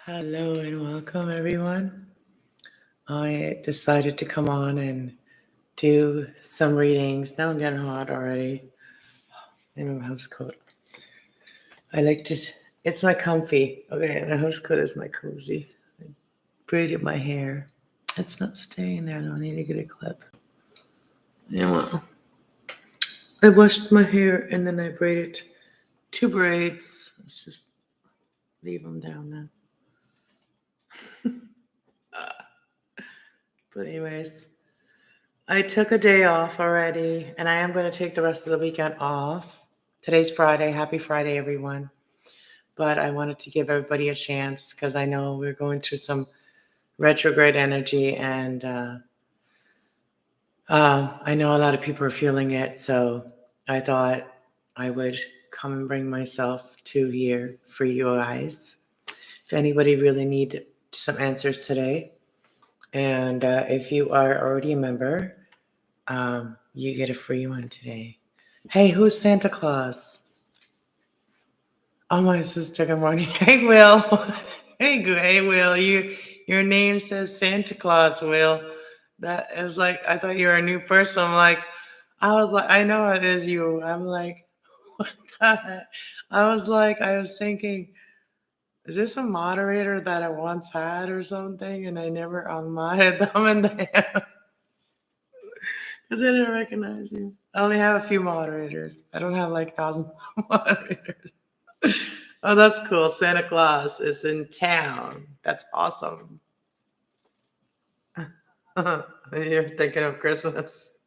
Hello and welcome, everyone. I decided to come on and do some readings. Now I'm getting hot already. In my house coat. I like to, it's my comfy. Okay, my house coat is my cozy. I braided my hair. It's not staying there though. I need to get a clip. Yeah, well, I washed my hair and then I braided two braids. Let's just leave them down now. But, anyways. I took a day off already, and I am going to take the rest of the weekend off. Today's Friday. Happy Friday, everyone. But I wanted to give everybody a chance because I know we're going through some retrograde energy, and I know a lot of people are feeling it. So I thought I would come and bring myself to here for you guys. If anybody really need some answers today, and if you are already a member, you get a free one today. Hey, who's Santa Claus? Oh, my sister. Good morning. Hey, Will. Hey, Will. Your name says Santa Claus, Will. That it was like I thought you were a new person. I was like, I know it is you. I'm like, what the heck? I was thinking, is this a moderator that I once had or something? And I never unmodded them, and because I didn't recognize you. I only have a few moderators. I don't have like thousands of moderators. Oh, that's cool. Santa Claus is in town. That's awesome. You're thinking of Christmas.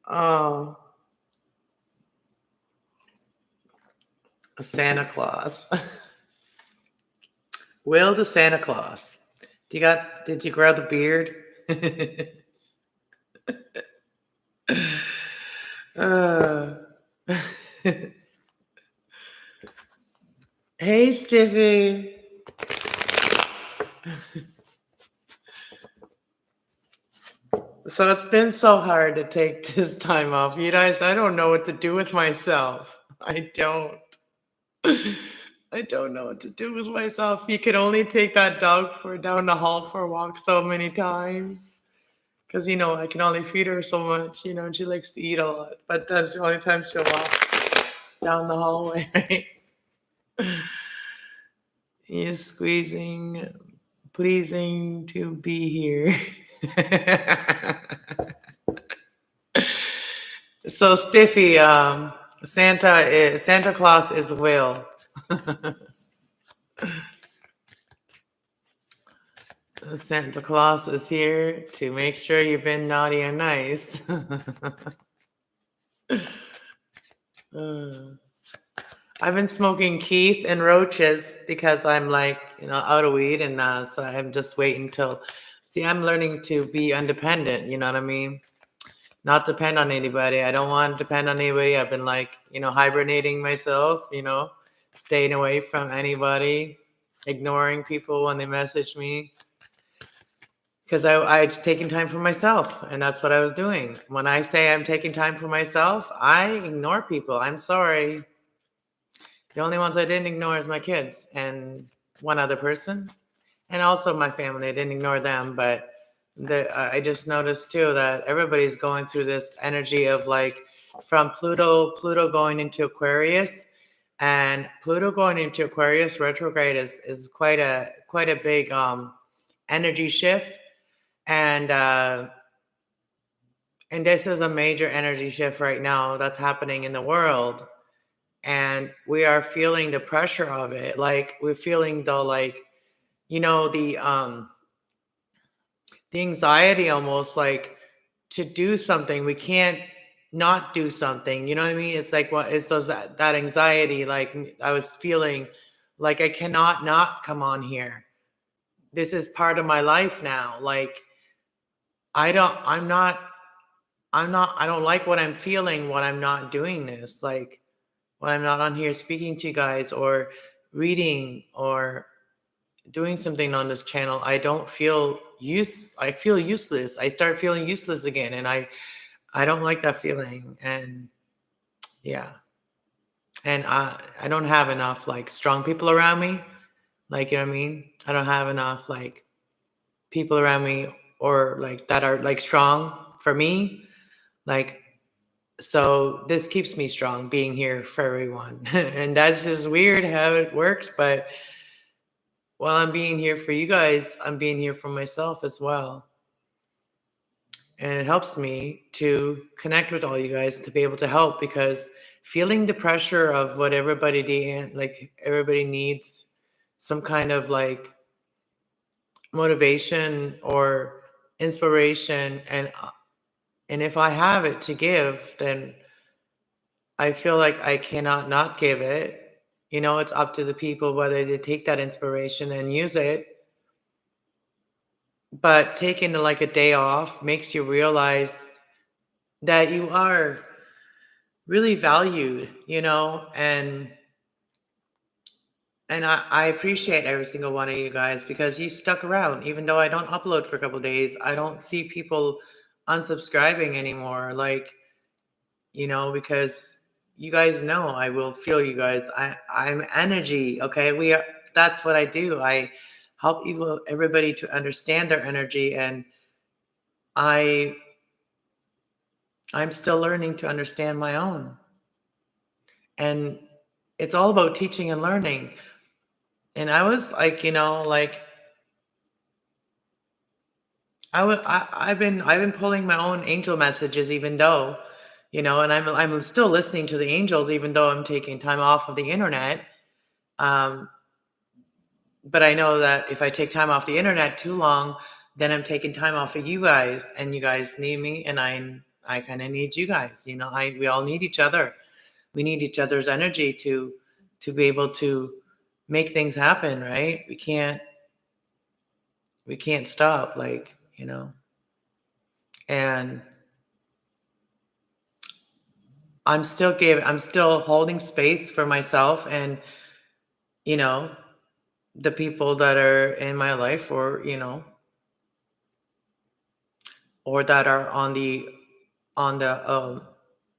Oh, Santa Claus. Will the Santa Claus. Did you grow the beard? uh, hey, Stiffy. So it's been so hard to take this time off. You guys, I don't know what to do with myself. I don't. I don't know what to do with myself. You could only take that dog for down the hall for a walk so many times. Because, I can only feed her so much, and she likes to eat a lot. But that's the only time she'll walk down the hallway, right? You're squeezing, pleasing to be here. So, Stiffy, Santa Claus is Will. Santa Claus is here to make sure you've been naughty and nice. I've been smoking Keith and roaches because I'm out of weed, and so I'm just waiting till. See, I'm learning to be independent. You know what I mean? Not depend on anybody. I don't want to depend on anybody. I've been hibernating myself. Staying away from anybody, ignoring people when they message me. Because I just taking time for myself, and that's what I was doing. When I say I'm taking time for myself, I ignore people. I'm sorry. The only ones I didn't ignore is my kids and one other person, and also my family. I didn't ignore them, but I just noticed too that everybody's going through this energy of from Pluto going into Aquarius, and Pluto going into Aquarius retrograde is quite a big energy shift. And this is a major energy shift right now that's happening in the world. And we are feeling the pressure of it. We're feeling the anxiety almost to do something. We can't not do something. You know what I mean? It's what is that anxiety? I was feeling like I cannot not come on here. This is part of my life now. I don't like what I'm feeling when I'm not doing this. When I'm not on here speaking to you guys or reading or doing something on this channel, I don't feel I feel useless. I start feeling useless again. And I don't like that feeling. And yeah. And I don't have enough strong people around me. Like, you know what I mean? I don't have enough like people around me or like that are like strong for me. Like, so this keeps me strong being here for everyone. And that's just weird how it works. But while I'm being here for you guys, I'm being here for myself as well. And it helps me to connect with all you guys to be able to help, because feeling the pressure of what everybody needs some kind of like motivation or inspiration, and if I have it to give, then I feel like I cannot not give it. You know, it's up to the people whether they take that inspiration and use it. But taking like a day off makes you realize that you are really valued, you know, and I appreciate every single one of you guys because you stuck around. Even though I don't upload for a couple of days, I don't see people unsubscribing anymore. Like, you know, because you guys know I will feel you guys. I'm energy. Okay. That's what I do. I help everybody to understand their energy, and I I'm still learning to understand my own. And it's all about teaching and learning. And I was like, you know, like I've been pulling my own angel messages, even though, you know, and I'm still listening to the angels, even though I'm taking time off of the internet. Um, but I know that if I take time off the internet too long, then I'm taking time off of you guys, and you guys need me, and I kind of need you guys. You know, we all need each other. We need each other's energy to be able to make things happen, right? We can't stop, like, you know. And I'm still holding space for myself and, you know, the people that are in my life, or, you know, or that are on the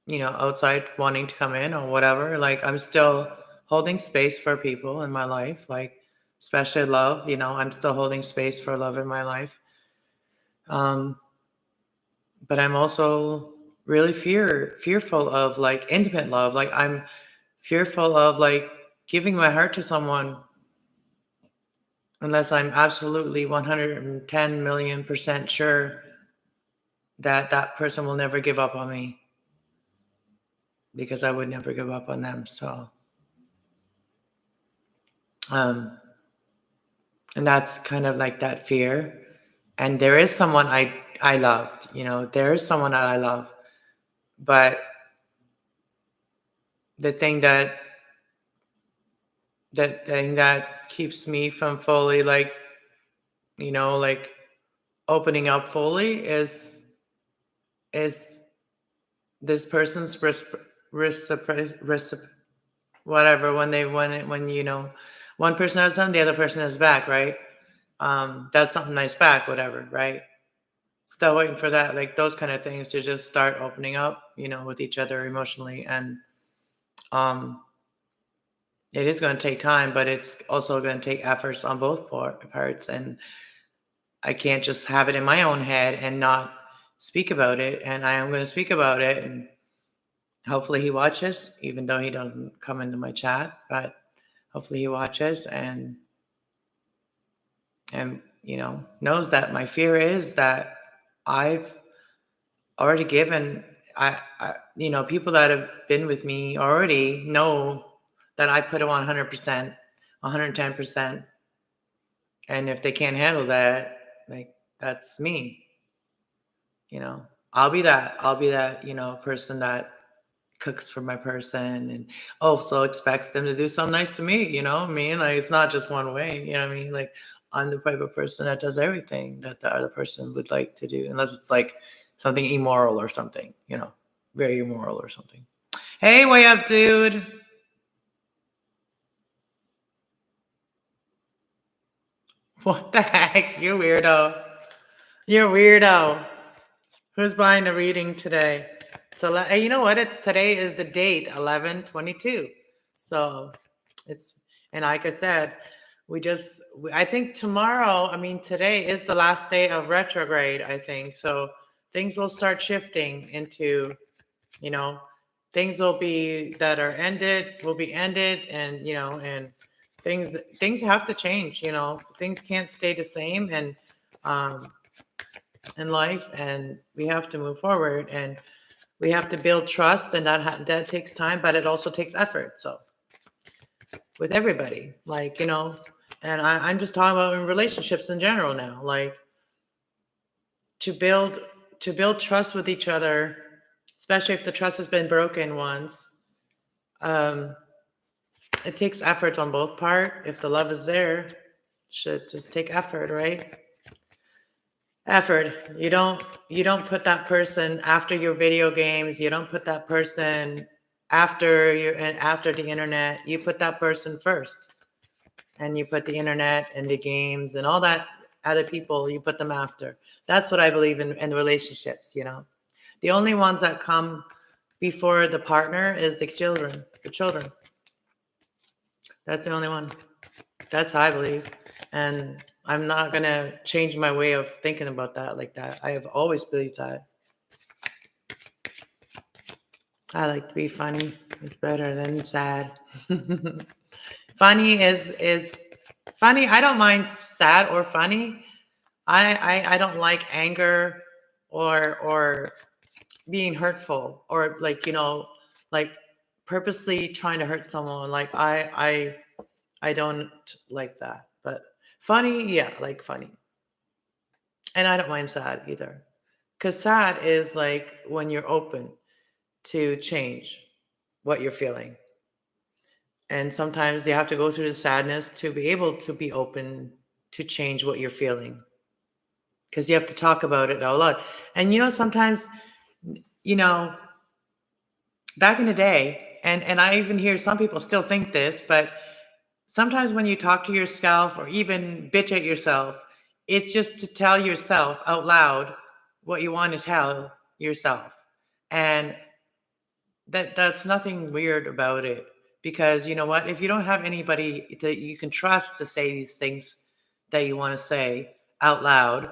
you know, outside wanting to come in or whatever. Like, I'm still holding space for people in my life, like especially love, you know, I'm still holding space for love in my life. Um, but I'm also really fearful of like intimate love. Like, I'm fearful of like giving my heart to someone unless I'm absolutely 110 million% sure that that person will never give up on me, because I would never give up on them. So, um, and that's kind of like that fear. And there is someone I loved, you know, there is someone that I love, but the thing that keeps me from fully like, you know, like opening up fully is this person's whatever, when you know, one person has something, the other person has back, right? That's something nice back, whatever, right? Still waiting for that, like those kind of things to just start opening up, you know, with each other emotionally. And um it is going to take time, but it's also going to take efforts on both parts. And I can't just have it in my own head and not speak about it. And I am going to speak about it. And hopefully he watches, even though he doesn't come into my chat, but hopefully he watches and you know, knows that my fear is that I've already given. You know, people that have been with me already know that I put them on 100%, 110%. And if they can't handle that, like, that's me. You know, I'll be that, you know, person that cooks for my person and also expects them to do something nice to me. You know what I mean? Like, it's not just one way. You know what I mean? Like, I'm the type of person that does everything that the other person would like to do, unless it's like something immoral or something, you know, very immoral or something. Hey, way up, dude. What the heck? You weirdo. You're weirdo. Who's buying a reading today? So, hey, you know what? Today is the date 11/22. So it's, and like I said, I think tomorrow, I mean, today is the last day of retrograde, I think. So things will start shifting into, you know, things will be that are ended will be ended, and, and things have to change, things can't stay the same, and um, in life, and we have to move forward, and we have to build trust, and that takes time, but it also takes effort. So with everybody, like, and I'm just talking about in relationships in general now, like to build to build trust with each other, especially if the trust has been broken once. um it takes effort on both part. If the love is there, it should just take effort, right? Effort. You don't put that person after your video games. You don't put that person after the internet. You put that person first, and you put the internet and the games and all that other people, you put them after. That's what I believe in relationships. The only ones that come before the partner is the children. That's the only one. That's how I believe. And I'm not going to change my way of thinking about that like that. I have always believed that. I like to be funny. It's better than sad. Funny is funny. I don't mind sad or funny. I don't like anger or being hurtful, or like purposely trying to hurt someone. Like I don't like that. But funny, yeah, like funny. And I don't mind sad either. Cuz sad is like when you're open to change what you're feeling. And sometimes you have to go through the sadness to be able to be open to change what you're feeling, because you have to talk about it out loud. And sometimes, you know, back in the day, and I even hear some people still think this, but sometimes when you talk to yourself or even bitch at yourself, it's just to tell yourself out loud what you want to tell yourself. And that's nothing weird about it, because you know what? If you don't have anybody that you can trust to say these things that you want to say out loud,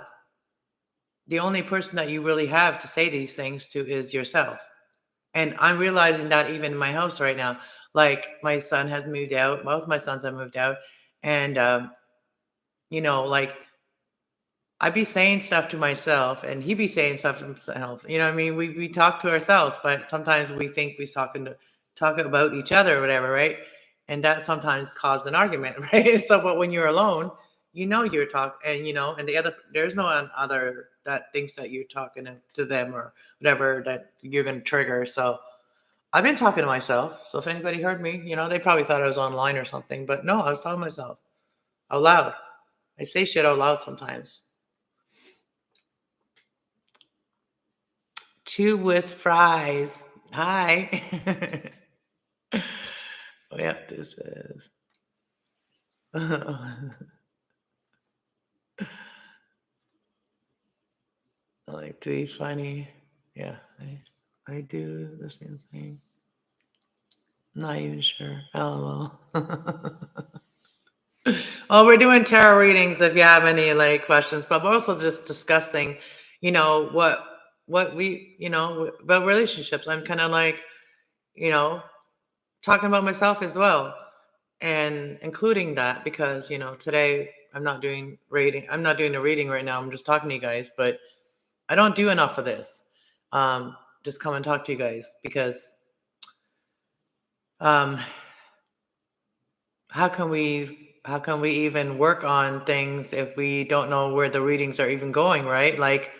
the only person that you really have to say these things to is yourself. And I'm realizing that even in my house right now, like my son has moved out, both my sons have moved out, and like I'd be saying stuff to myself, and he'd be saying stuff to himself. You know what I mean? We talk to ourselves, but sometimes we think we're talking about each other or whatever, right? And that sometimes caused an argument, right? So, but when you're alone, you're talking, and and there's no one other that thinks that you're talking to them or whatever that you're going to trigger. So I've been talking to myself. So if anybody heard me, they probably thought I was online or something, but no, I was talking to myself out loud. I say shit out loud sometimes. Two with fries. Hi. Oh, yeah, this is. I like to be funny. Yeah, I do the same thing. Not even sure. LOL. Well, we're doing tarot readings if you have any like questions, but we're also just discussing, what we, about relationships. I'm kind of like, you know, talking about myself as well, and including that, because today I'm not doing a reading right now. I'm just talking to you guys, but I don't do enough of this. Just come and talk to you guys, because um how can we even work on things if we don't know where the readings are even going, right? Like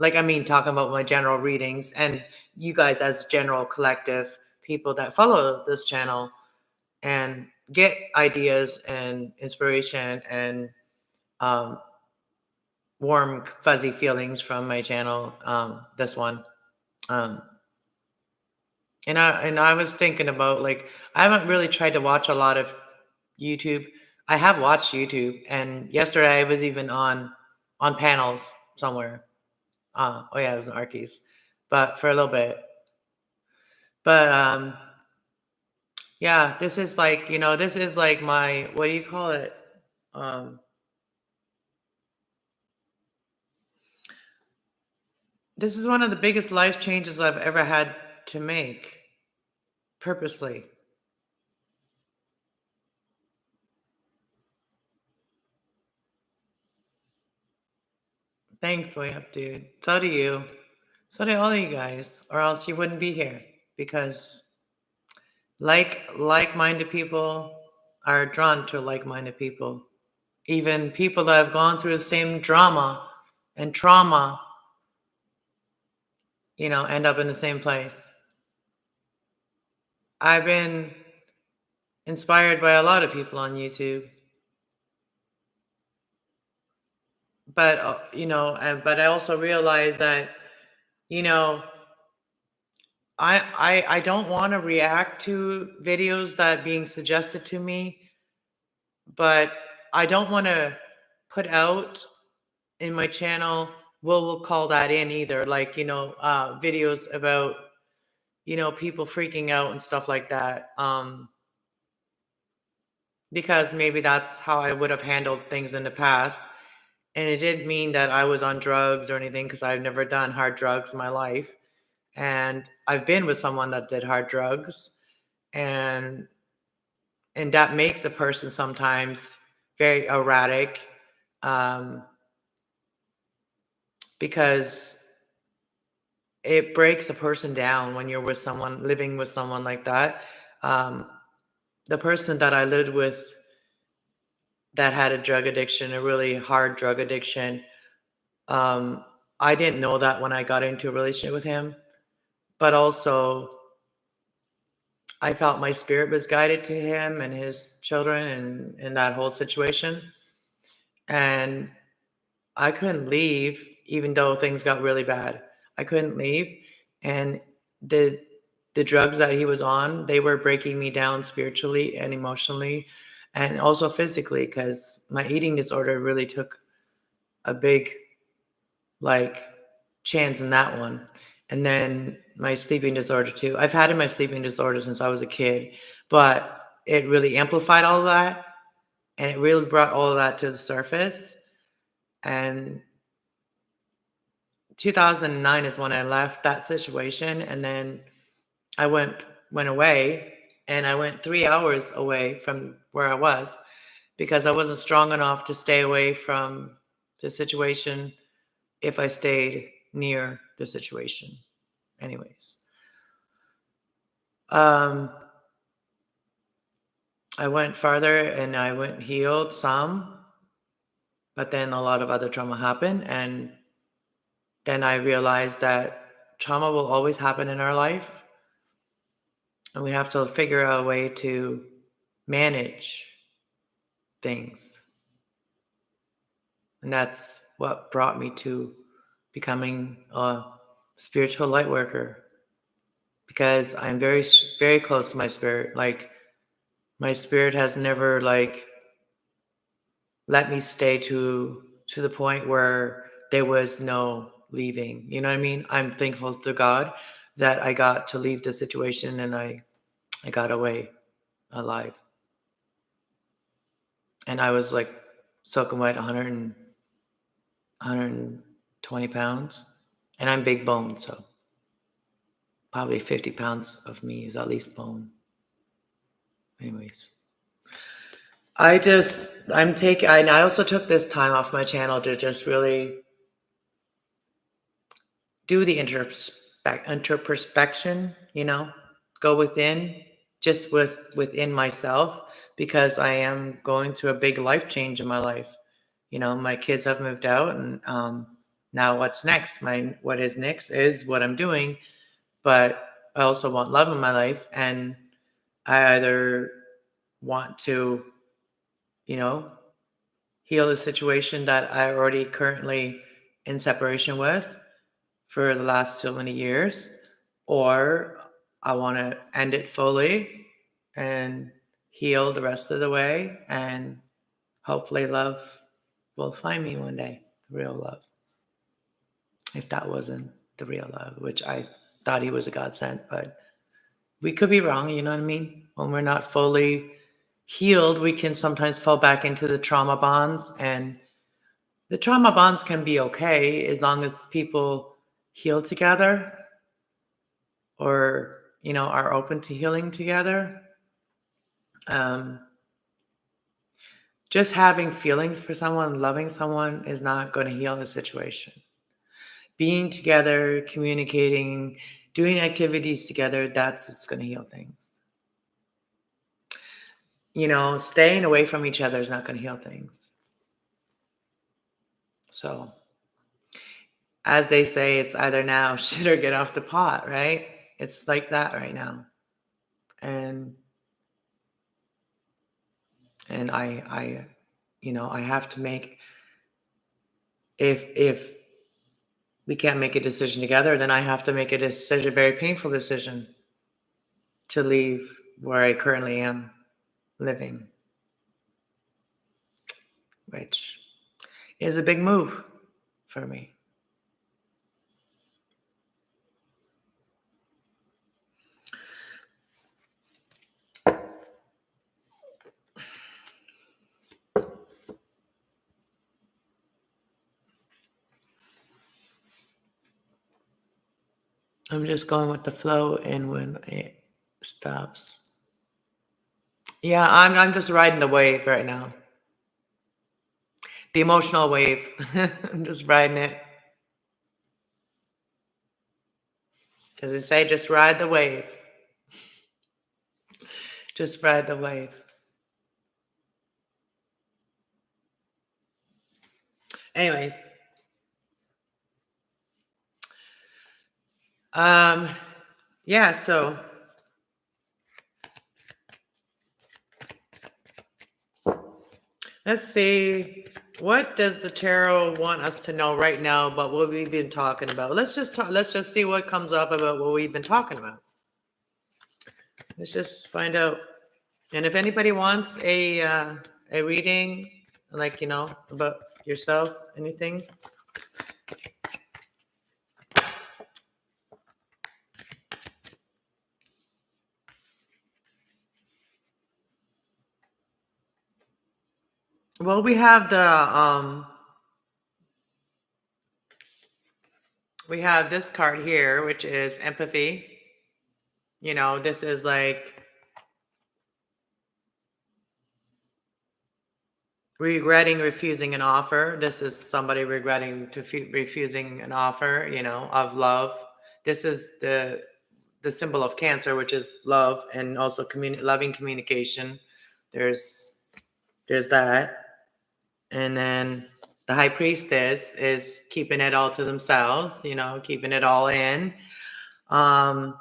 I mean, talking about my general readings, and you guys as general collective people that follow this channel and get ideas and inspiration and um, warm fuzzy feelings from my channel. This one, um, and I was thinking about, like, I haven't really tried to watch a lot of YouTube. I have watched YouTube, and yesterday I was even on panels somewhere. Oh yeah, it was an Arties, but for a little bit. But yeah, this is like my, what do you call it? This is one of the biggest life changes I've ever had to make purposely. Thanks, way up, dude. So do you. So do all you guys, or else you wouldn't be here. Because like-minded people are drawn to like-minded people. Even people that have gone through the same drama and trauma, end up in the same place. I've been inspired by a lot of people on YouTube. But, but I also realize that, I don't want to react to videos that are being suggested to me, but I don't want to put out in my channel, we'll call that in either, like, videos about, people freaking out and stuff like that. Because maybe that's how I would have handled things in the past. And it didn't mean that I was on drugs or anything, because I've never done hard drugs in my life. And I've been with someone that did hard drugs. And that makes a person sometimes very erratic, because it breaks a person down when you're with someone, living with someone like that. The person that I lived with that had a drug addiction, a really hard drug addiction, I didn't know that when I got into a relationship with him, but also I felt my spirit was guided to him and his children and in that whole situation. And I couldn't leave, even though things got really bad. I couldn't leave. And the drugs that he was on, they were breaking me down spiritually and emotionally and also physically, because my eating disorder really took a big chance in that one. And then my sleeping disorder too. I've had my sleeping disorder since I was a kid, but it really amplified all of that. And it really brought all of that to the surface. And 2009 is when I left that situation. And then I went away, and I went 3 hours away from where I was, because I wasn't strong enough to stay away from the situation if I stayed near the situation. Anyways, I went farther and I went healed some, but then a lot of other trauma happened. And then I realized that trauma will always happen in our life. And we have to figure out a way to manage things. And that's what brought me to becoming a spiritual light worker, because I'm very, very close to my spirit. Like, my spirit has never let me stay to the point where there was no leaving. You know what I mean? I'm thankful to God that I got to leave the situation, and I got away alive. And I was soaking wet, 120 pounds. And I'm big boned, so probably 50 pounds of me is at least bone. Anyways, I also took this time off my channel to just really do the introspection, go within, just within myself, because I am going through a big life change in my life. My kids have moved out, and now what's next? What is next is what I'm doing, but I also want love in my life, and I either want to, heal the situation that I already currently in separation with for the last so many years, or I want to end it fully and heal the rest of the way, and hopefully love will find me one day, the real love. If that wasn't the real love, which I thought he was a godsend, but we could be wrong, you know what I mean? When we're not fully healed, we can sometimes fall back into the trauma bonds, and the trauma bonds can be okay as long as people heal together, or are open to healing together. um, just having feelings for someone, loving someone, is not going to heal the situation. Being together, communicating, doing activities together, that's what's going to heal things. Staying away from each other is not going to heal things. So, as they say, it's either now, shit, or get off the pot, right? It's like that right now. And I have to make, if we can't make a decision together, then I have to make a decision, a very painful decision, to leave where I currently am living, which is a big move for me. I'm just going with the flow, and when it stops. Yeah, I'm just riding the wave right now. The emotional wave. I'm just riding it. Does it say just ride the wave? Just ride the wave. Anyways. Yeah, so let's see. What does the tarot want us to know right now about what we've been talking about? Let's just see what comes up about what we've been talking about. Let's just find out. And if anybody wants a reading, like, about yourself, anything. Well, we have we have this card here, which is empathy. This is like regretting refusing an offer. This is somebody regretting refusing an offer, of love. This is the symbol of Cancer, which is love, and also loving communication. There's that. And then the High Priestess is keeping it all to themselves, keeping it all in. Yeah,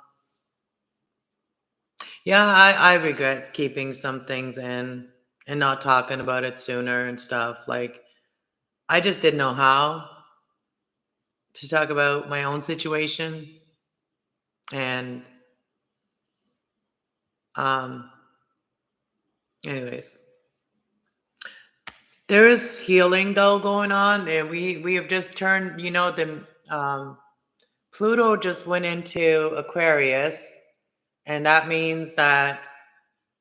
I regret keeping some things in and not talking about it sooner and stuff. Like, I just didn't know how to talk about my own situation. And anyways, there is healing though going on, and we have just turned, the Pluto just went into Aquarius, and that means that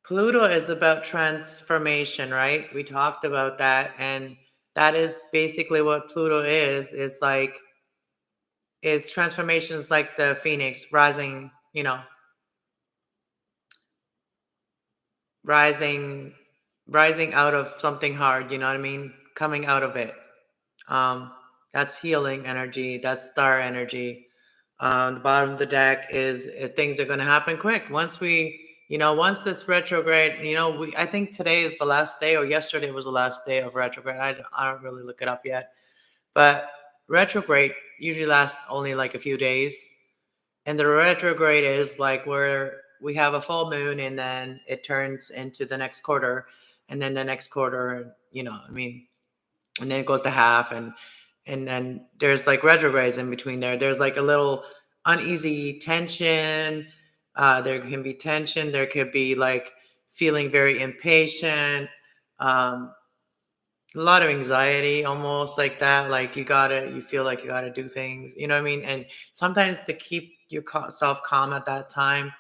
Pluto is about transformation, right? We talked about that, and that is basically what Pluto is. It's like, is transformation is like the phoenix rising, rising out of something hard, you know what I mean? Coming out of it. That's healing energy. That's star energy. The bottom of the deck is things are going to happen quick. Once once this retrograde, I think today is the last day, or yesterday was the last day of retrograde. I don't really look it up yet. But retrograde usually lasts only like a few days. And the retrograde is like where we have a full moon, and then it turns into the next quarter, and then the next quarter, and then it goes to half, and then there's like retrogrades in between there. There's like a little uneasy tension. There can be tension. There could be like feeling very impatient. A lot of anxiety, almost like that. Like you feel like you gotta do things. You know what I mean? And sometimes to keep yourself calm at that time,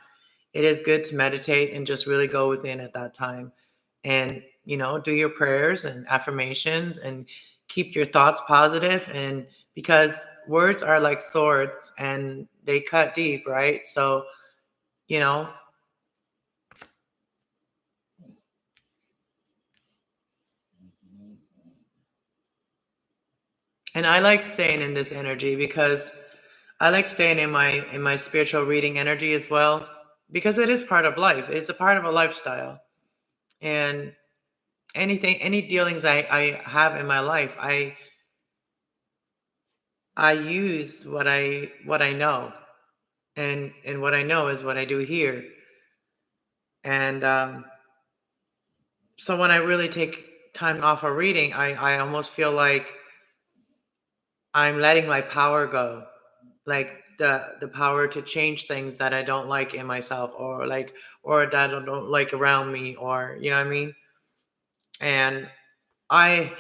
it is good to meditate and just really go within at that time, and, do your prayers and affirmations and keep your thoughts positive. And because words are like swords and they cut deep, right? So, you know, and I like staying in this energy because I like staying in my spiritual reading energy as well, because it is part of life. It's a part of a lifestyle. And any dealings I have in my life, I use what I know. And what I know is what I do here. And so when I really take time off of reading, I almost feel like I'm letting my power go, like the power to change things that I don't like in myself, or that I don't like around me, or you know what I mean. And I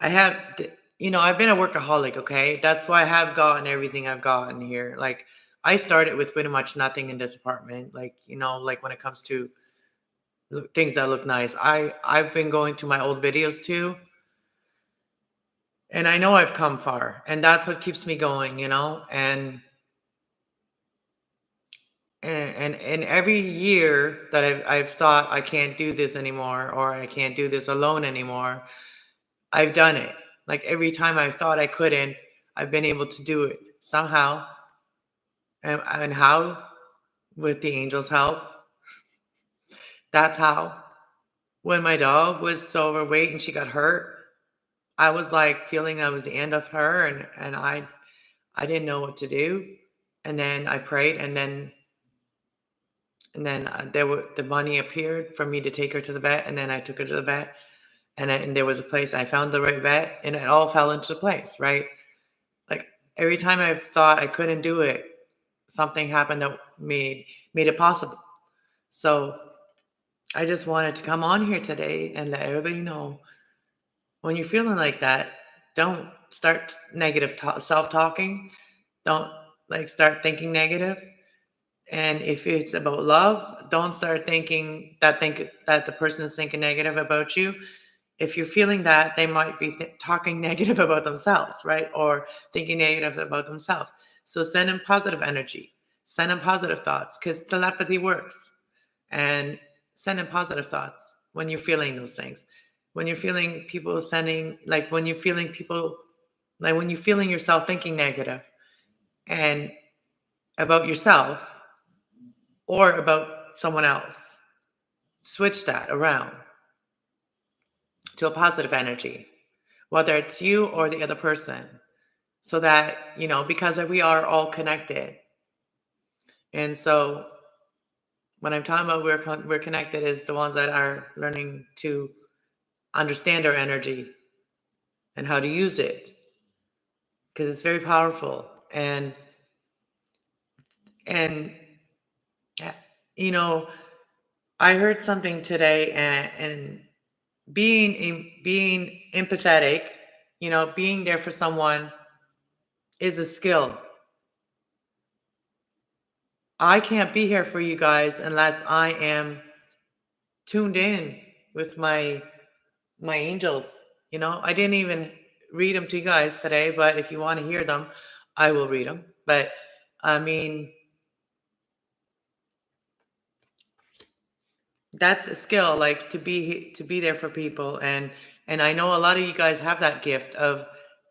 I have I've been a workaholic. Okay, that's why I have gotten everything I've gotten here. Like I started with pretty much nothing in this apartment. Like like when it comes to things that look nice, I've been going to my old videos too, and I know I've come far, and that's what keeps me going. And every year that I've thought I can't do this anymore, or I can't do this alone anymore, I've done it. Like every time I thought I couldn't, I've been able to do it somehow. And how? With the angels' help. That's how. When my dog was so overweight and she got hurt, I was like feeling that was the end of her, and I didn't know what to do. And then I prayed, and then the money appeared for me to take her to the vet, and then I took her to the vet, and there was a place. I found the right vet, and it all fell into place, right? Like every time I thought I couldn't do it, something happened that made it possible. So I just wanted to come on here today and let everybody know, when you're feeling like that, don't start negative self-talking. Don't like start thinking negative. And if it's about love, don't start thinking that the person is thinking negative about you. If you're feeling that, they might be talking negative about themselves, right? Or thinking negative about themselves. So send them positive energy, send them positive thoughts, because telepathy works. And send them positive thoughts when you're feeling those things. When you're feeling people sending, like when you're feeling people, like when you're feeling yourself thinking negative and about yourself or about someone else, switch that around to a positive energy, whether it's you or the other person, so that, because we are all connected. And so when I'm talking about we're connected, is the ones that are learning to understand our energy and how to use it, because it's very powerful. And uh, you know I heard something today, and being empathetic, being there for someone is a skill. I can't be here for you guys unless I am tuned in with my angels. I didn't even read them to you guys today, but if you want to hear them, I will read them. But I mean, that's a skill, like to be there for people. And I know a lot of you guys have that gift of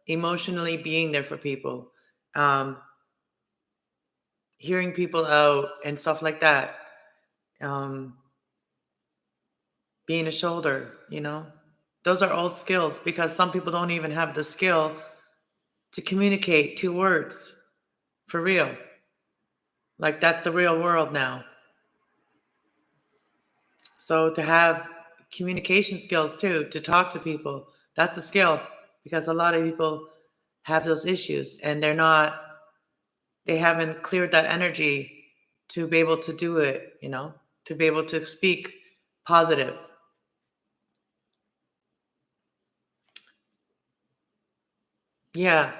emotionally being there for people, um hearing people out and stuff like that, um being a shoulder. Those are all skills, because some people don't even have the skill to communicate 2 words for real. Like that's the real world now. So to have communication skills too, to talk to people, that's a skill, because a lot of people have those issues, and they haven't cleared that energy to be able to do it, to be able to speak positive. Yeah,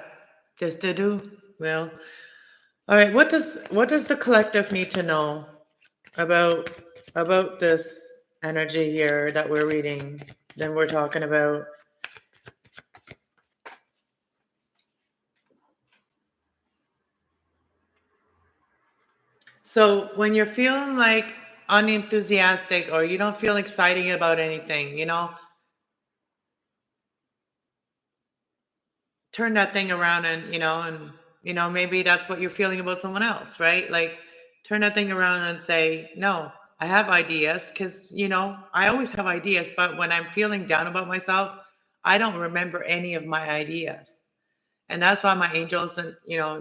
just to do. Well, all right. What does the collective need to know about about this energy here that we're reading, then we're talking about. So when you're feeling like unenthusiastic or you don't feel exciting about anything, turn that thing around and maybe that's what you're feeling about someone else, right? Like turn that thing around and say, no, I have ideas because, I always have ideas, but when I'm feeling down about myself, I don't remember any of my ideas. And that's why my angels and,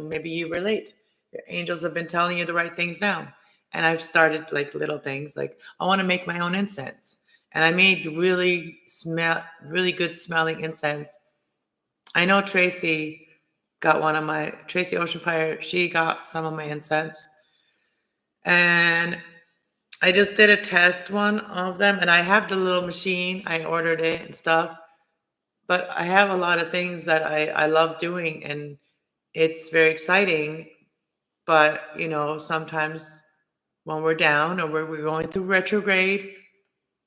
maybe you relate. Your angels have been telling you the right things now. And I've started like little things like I want to make my own incense. And I made really good smelling incense. I know Tracy got Tracy Oceanfire, she got some of my incense. And I just did a test one of them. And I have the little machine. I ordered it and stuff. But I have a lot of things that I love doing. And it's very exciting. But, sometimes when we're down or we're going through retrograde,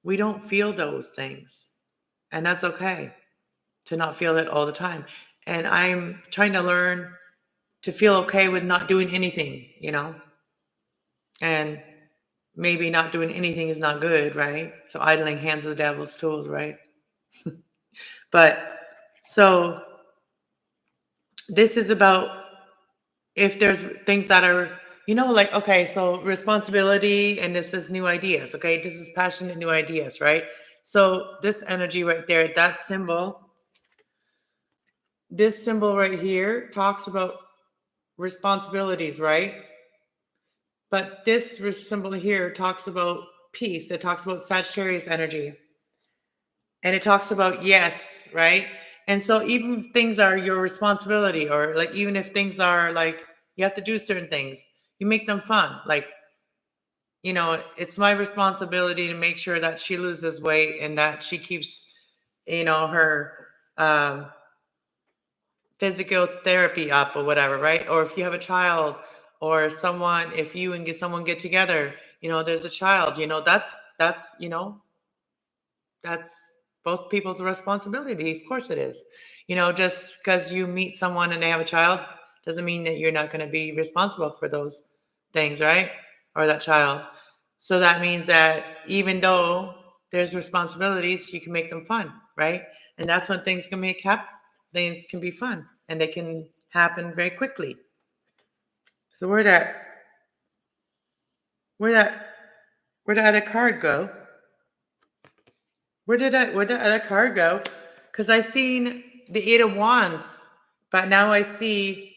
we don't feel those things. And that's okay to not feel it all the time. And I'm trying to learn to feel okay with not doing anything, and maybe not doing anything is not good, right? So idling hands of the devil's tools, right? But so this is about if there's things that are, like, okay, so responsibility and this is new ideas, okay? This is passionate new ideas, right? So this energy right there, this symbol right here talks about responsibilities, right? But this symbol here talks about peace. It talks about Sagittarius energy. And it talks about yes, right? And so even if things are your responsibility, or like even if things are like you have to do certain things, you make them fun. Like, it's my responsibility to make sure that she loses weight and that she keeps, her physical therapy up or whatever, right? Or if you have a child or someone, if you and someone get together, there's a child, that's, that's both people's responsibility. Of course it is. Just because you meet someone and they have a child doesn't mean that you're not going to be responsible for those things, right? Or that child. So that means that even though there's responsibilities, you can make them fun, right? And that's when things can things can be fun and they can happen very quickly. So where'd that other card go? Where did that other card go? Because I seen the Eight of Wands, but now I see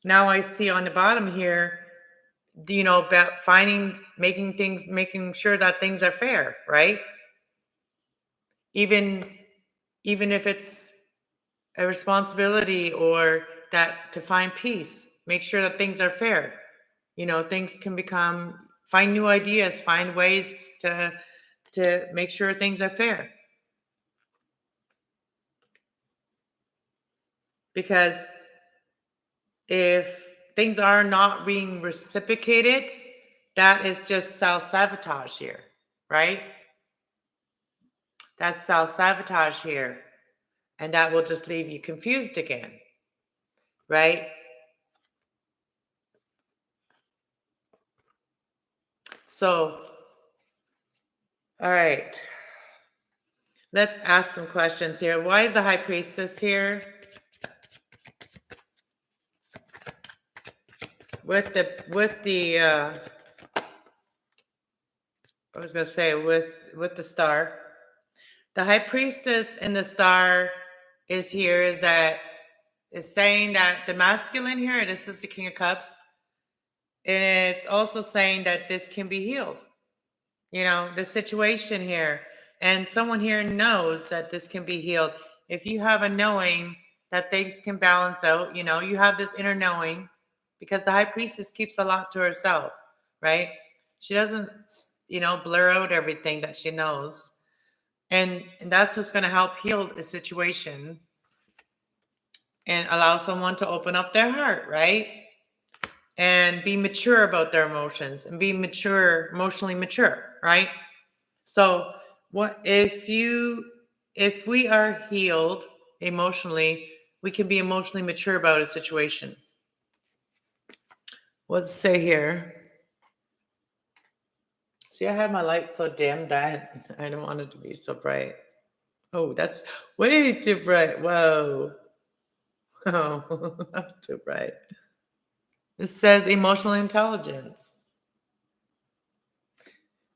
on the bottom here, about making sure that things are fair, right? Even if it's a responsibility or that to find peace, make sure that things are fair. Things can find new ideas, find ways to make sure things are fair. Because if things are not being reciprocated, that is just self-sabotage here, right? That's self-sabotage here. And that will just leave you confused again, right? So, all right. Let's ask some questions here. Why is the High Priestess here? With the I was gonna say with the star. The High Priestess and the star is here is saying that the masculine here, this is the King of Cups, and it's also saying that this can be healed. The situation here, and someone here knows that this can be healed. If you have a knowing that things can balance out, you have this inner knowing, because the High Priestess keeps a lot to herself, right? She doesn't, blur out everything that she knows. And that's what's going to help heal the situation and allow someone to open up their heart, right? And be mature about their emotions and be emotionally mature, right? So if we are healed emotionally, we can be emotionally mature about a situation. Let's say here. See, I have my light so dimmed that I don't want it to be so bright. Oh, that's way too bright. Whoa. Oh, not too bright. It says emotional intelligence.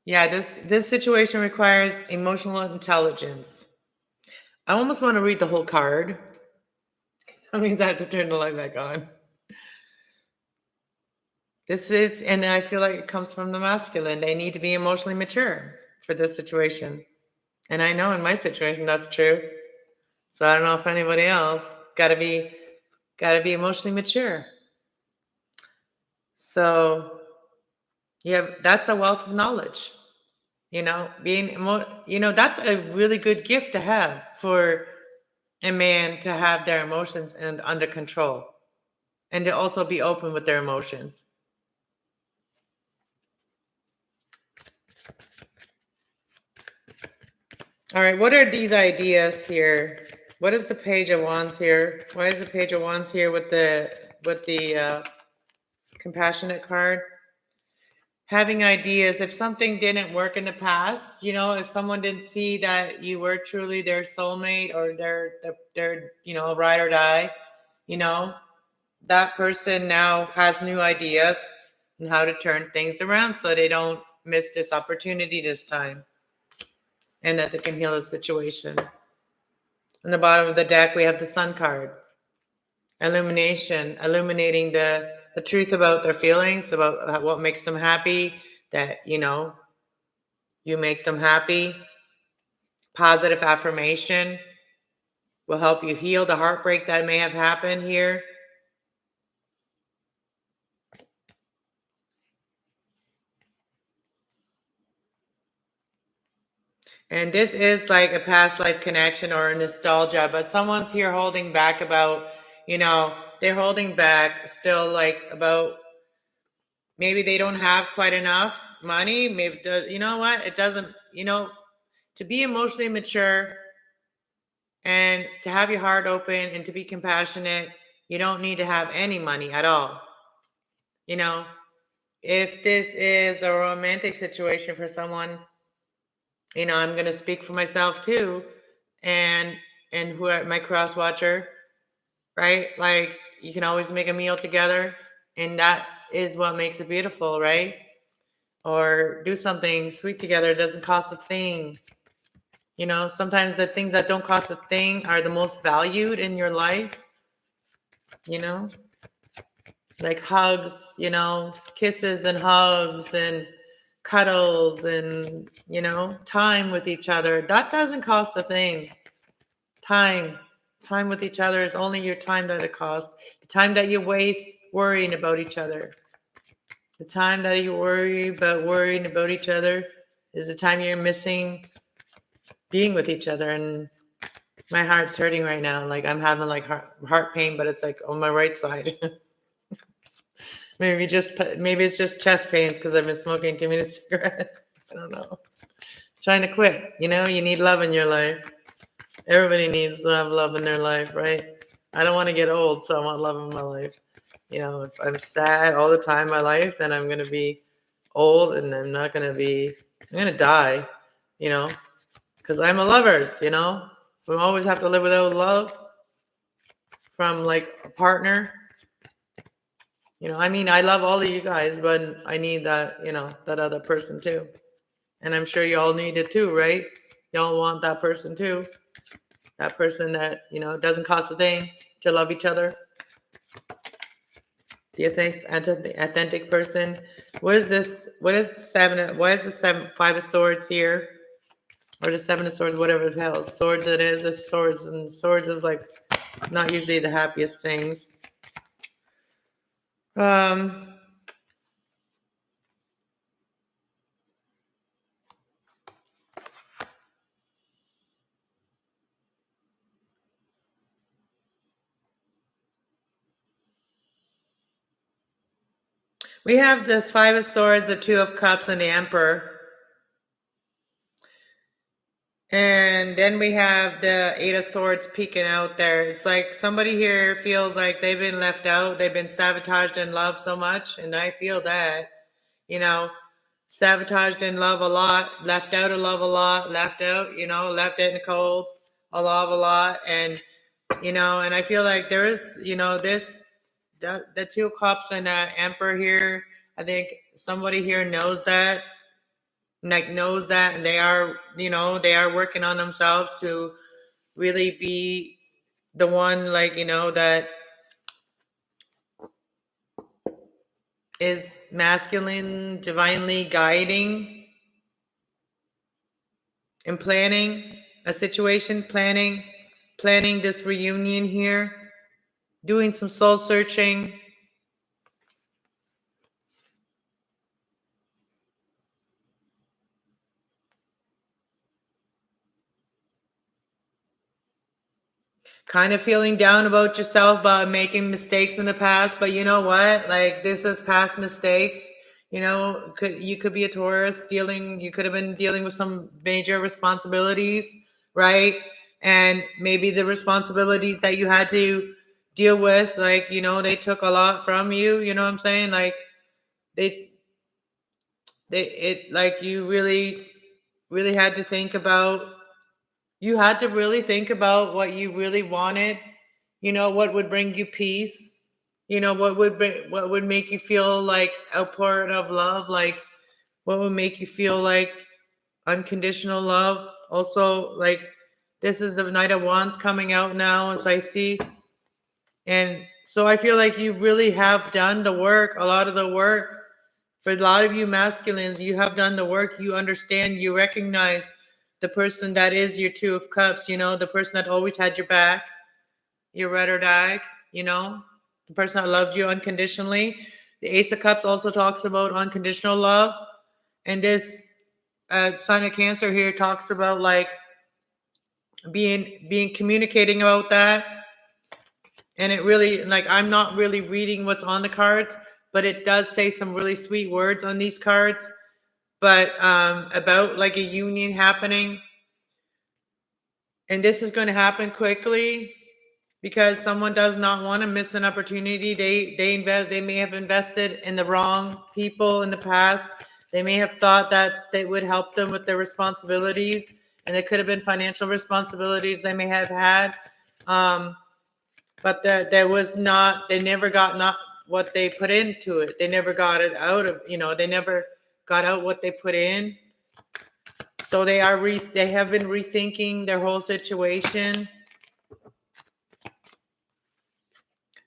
Yeah, this situation requires emotional intelligence. I almost want to read the whole card. That means I have to turn the light back on. And I feel like it comes from the masculine. They need to be emotionally mature for this situation. And I know in my situation that's true. So I don't know if anybody else gotta be emotionally mature. So that's a wealth of knowledge. That's a really good gift to have for a man, to have their emotions and under control, and to also be open with their emotions. All right, what are these ideas here? What is the Page of Wands here? Why is the Page of Wands here with the compassionate card? Having ideas. If something didn't work in the past, if someone didn't see that you were truly their soulmate or their ride or die, that person now has new ideas on how to turn things around so they don't miss this opportunity this time, and that they can heal the situation. On the bottom of the deck, we have the Sun card. Illumination, illuminating the truth about their feelings, about what makes them happy, that, you make them happy. Positive affirmation will help you heal the heartbreak that may have happened here. And this is like a past life connection or a nostalgia, but someone's here holding back about, they're holding back still, like, about maybe they don't have quite enough money. Maybe, you know what? It doesn't, to be emotionally mature and to have your heart open and to be compassionate, you don't need to have any money at all. If this is a romantic situation for someone, I'm going to speak for myself too. And who are my cross watcher, right? Like, you can always make a meal together, and that is what makes it beautiful, right? Or do something sweet together. It doesn't cost a thing. Sometimes the things that don't cost a thing are the most valued in your life, like hugs, kisses and hugs and cuddles and, time with each other. That doesn't cost a thing. Time with each other is only your time that it costs. The time that you waste worrying about each other. The time that you worrying about each other is the time you're missing being with each other. And my heart's hurting right now. Like, I'm having like heart pain, but it's like on my right side. Maybe it's just chest pains because I've been smoking too many cigarettes. I don't know. Trying to quit. You need love in your life. Everybody needs to have love in their life, right? I don't want to get old, so I want love in my life. If I'm sad all the time in my life, then I'm going to be old, and I'm going to die, because I'm a lovers, We always have to live without love from like a partner. I love all of you guys, but I need that, that other person too. And I'm sure you all need it too, right? Y'all want that person too. That person that, doesn't cost a thing to love each other. Do you think authentic person? What is this? What is the seven? Why is the Five of Swords here? Or the Seven of Swords, whatever the hell swords it is. It's swords, and swords is like not usually the happiest things. We have this Five of Swords, the Two of Cups, and the Emperor. And then we have the Eight of Swords peeking out there. It's like somebody here feels like they've been left out. They've been sabotaged in love so much. And I feel that, you know, sabotaged in love a lot, left out of love a lot, left out, left out in the cold, a lot. And, and I feel like there is, the Two of Cups and Emperor here. I think somebody here knows that, and they are, they are working on themselves to really be the one, that is masculine, divinely guiding and planning a situation, planning this reunion here, doing some soul searching. Kind of feeling down about yourself, about making mistakes in the past, but you know what? Like, this is past mistakes. You could be a Taurus you could have been dealing with some major responsibilities, right? And maybe the responsibilities that you had to deal with, they took a lot from you, you know what I'm saying? Like, you really had to think about, what you really wanted, what would bring you peace, what would make you feel like a part of love, like what would make you feel like unconditional love. Also, like, this is the Knight of Wands coming out now, as I see. And so I feel like you really have done the work, a lot of the work. For a lot of you masculines, you have done the work. You understand, you recognize the person that is your Two of Cups, the person that always had your back, your ride or die, the person that loved you unconditionally. The Ace of Cups also talks about unconditional love. And this Sun of Cancer here talks about, like, being communicating about that. And it really, like, I'm not really reading what's on the cards, but it does say some really sweet words on these cards, but about, like, a union happening. And this is going to happen quickly because someone does not want to miss an opportunity. They may have invested in the wrong people in the past. They may have thought that they would help them with their responsibilities, and it could have been financial responsibilities they may have had. But there was not, they never got not what they put into it. They never got it out of, they never got out what they put in. So they have been rethinking their whole situation.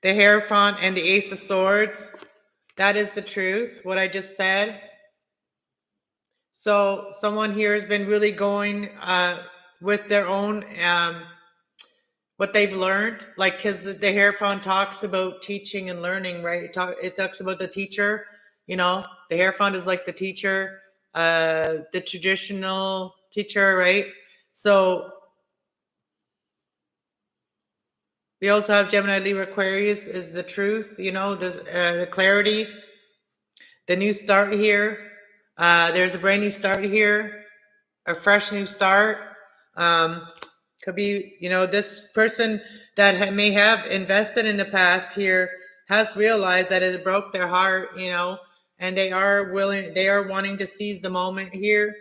The Hierophant and the Ace of Swords. That is the truth, what I just said. So someone here has been really going with their own, what they've learned. Like, because the Hierophant talks about teaching and learning, right? It talks about the teacher. The Hierophant is like the teacher, the traditional teacher, right? So we also have Gemini, Libra, Aquarius is the truth, the clarity, the new start here. There's a brand new start here, a fresh new start. Could be, this person that may have invested in the past here has realized that it broke their heart, and they are wanting to seize the moment here.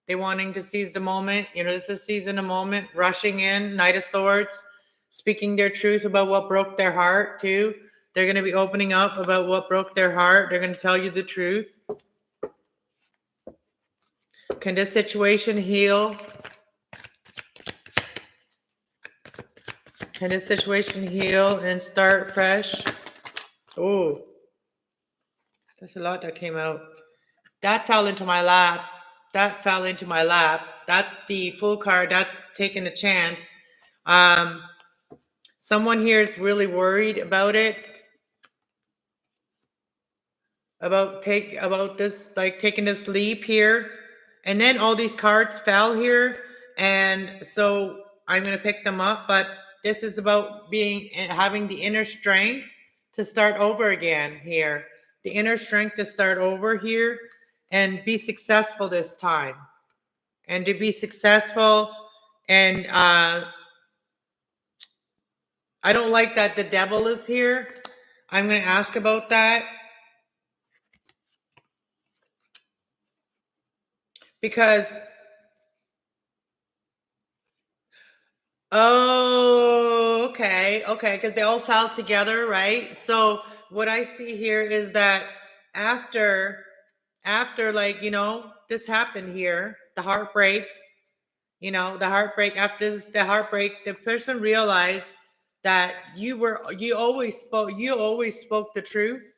They're wanting to seize the moment. This is seizing the moment, rushing in, Knight of Swords, speaking their truth about what broke their heart too. They're going to be opening up about what broke their heart. They're going to tell you the truth. Can this situation heal? Can this situation heal and start fresh? Oh, that's a lot that came out. That fell into my lap. That's the Fool card. That's taking a chance. Someone here is really worried about it. About this, like, taking this leap here. And then all these cards fell here. And so I'm going to pick them up. But this is about having the inner strength to start over again here. The inner strength to start over here and be successful this time. and to be successful. And I don't like that the devil is here. I'm going to ask about that. Because, oh, okay, because they all fell together, right? So what I see here is that after like, this happened here, the heartbreak, after the heartbreak, the person realized that you always spoke the truth.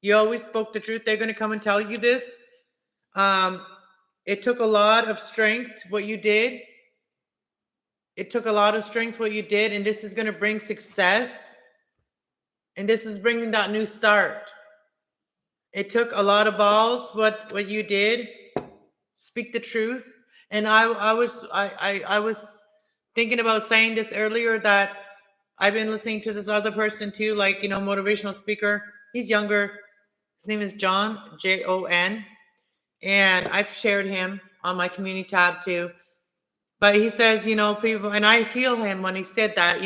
You always spoke the truth. They're going to come and tell you this. It took a lot of strength what you did. It took a lot of strength what you did, and this is going to bring success. And this is bringing that new start. It took a lot of balls what you did. Speak the truth. And I was thinking about saying this earlier, that I've been listening to this other person too, like, motivational speaker. He's younger. His name is John, Jon. And I've shared him on my community tab too. But he says, people, and I feel him when he said that,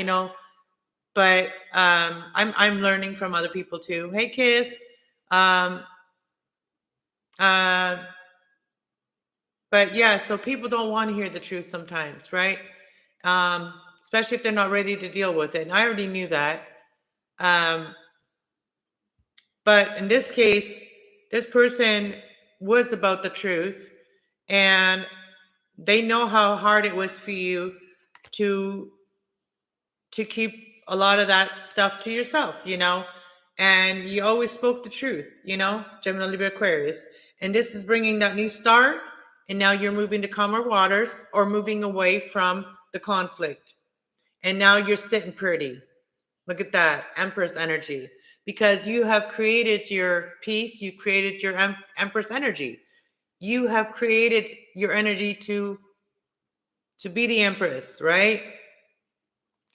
but I'm learning from other people too. Hey, Keith. But yeah, so people don't want to hear the truth sometimes, right? Especially if they're not ready to deal with it. And I already knew that. But in this case, this person was about the truth, and they know how hard it was for you to keep a lot of that stuff to yourself, and you always spoke the truth, Gemini, Libra, Aquarius. And this is bringing that new start. And now you're moving to calmer waters, or moving away from the conflict. And now you're sitting pretty. Look at that, Empress energy. Because you have created your peace, you created your Empress energy. You have created your energy to be the Empress, right?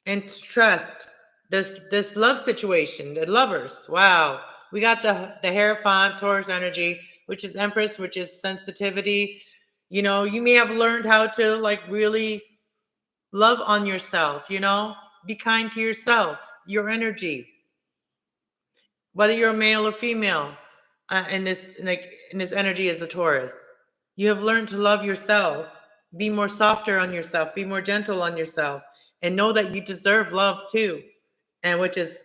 And to trust this love situation, the lovers. Wow. We got the Hierophant, Taurus energy, which is Empress, which is sensitivity. You may have learned how to like really love on yourself, be kind to yourself, your energy, whether you're a male or female, in this energy as a Taurus. You have learned to love yourself, be more softer on yourself, be more gentle on yourself, and know that you deserve love too. And which is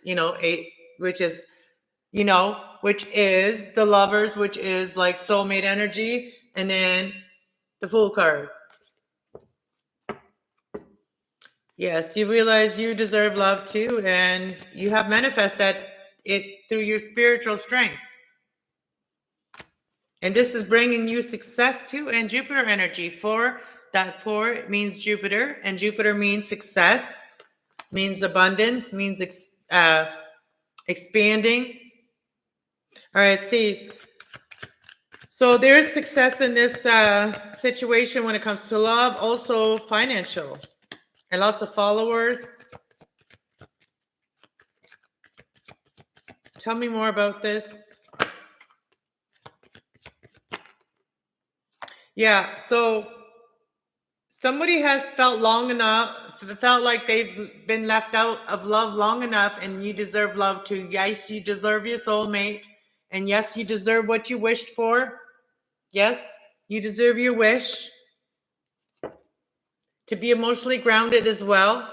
the lovers, which is like soulmate energy, and then the Fool card. Yes, you realize you deserve love too, and you have manifested it through your spiritual strength. And this is bringing you success too, and Jupiter energy. 4 means Jupiter, and Jupiter means success, means abundance, means expanding. All right, see. So there's success in this situation when it comes to love, also financial, and lots of followers. Tell me more about this. Yeah, so somebody has felt like they've been left out of love long enough, and you deserve love too. Yes, you deserve your soulmate, and yes, you deserve what you wished for. Yes, you deserve your wish to be emotionally grounded as well,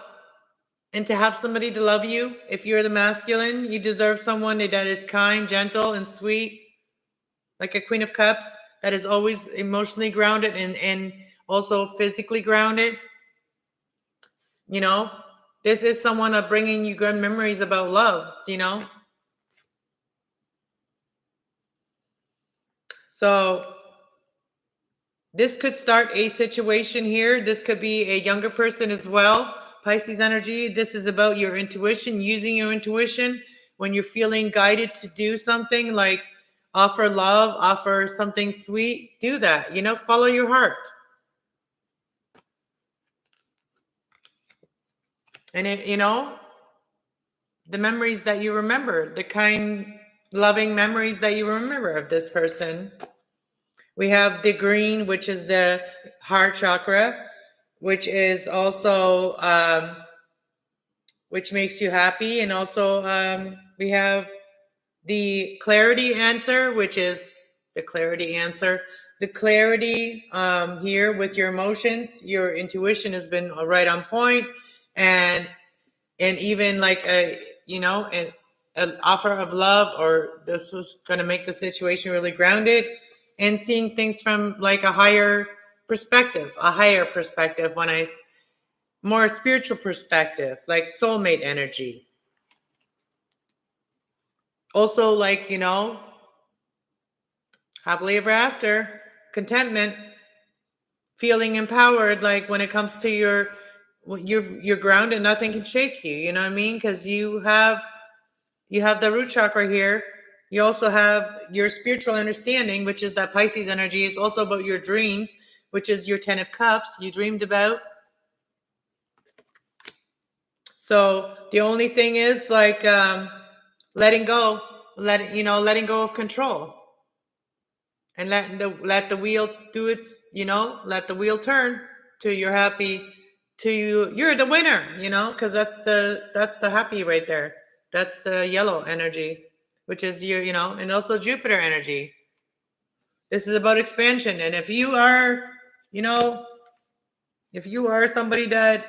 and to have somebody to love you. If you're the masculine, you deserve someone that is kind, gentle, and sweet, like a Queen of Cups, that is always emotionally grounded and also physically grounded. This is someone bringing you good memories about love, So this could start a situation here. This could be a younger person as well. Pisces energy. This is about your intuition, using your intuition when you're feeling guided to do something, like offer love, offer something sweet. Do that, follow your heart. And the memories that you remember, the kind, loving memories that you remember of this person, We have the green, which is the heart chakra, which is also which makes you happy. And also we have the clarity answer, which is the clarity answer. The clarity here with your emotions, your intuition has been right on point, and even like an offer of love, or this was going to make the situation really grounded, and seeing things from like a higher perspective, when more spiritual perspective, like soulmate energy. Also, like, happily ever after, contentment, feeling empowered. Like when it comes to you're grounded, nothing can shake you. You know what I mean? Because you have the root chakra here. You also have your spiritual understanding, which is that Pisces energy. It's also about your dreams, which is your 10 of Cups you dreamed about. So the only thing is like letting go, letting go of control, and let the wheel do its, let the wheel turn to you're happy, you're the winner, because that's the happy right there. That's the yellow energy, which is your, and also Jupiter energy. This is about expansion. And if you are, somebody that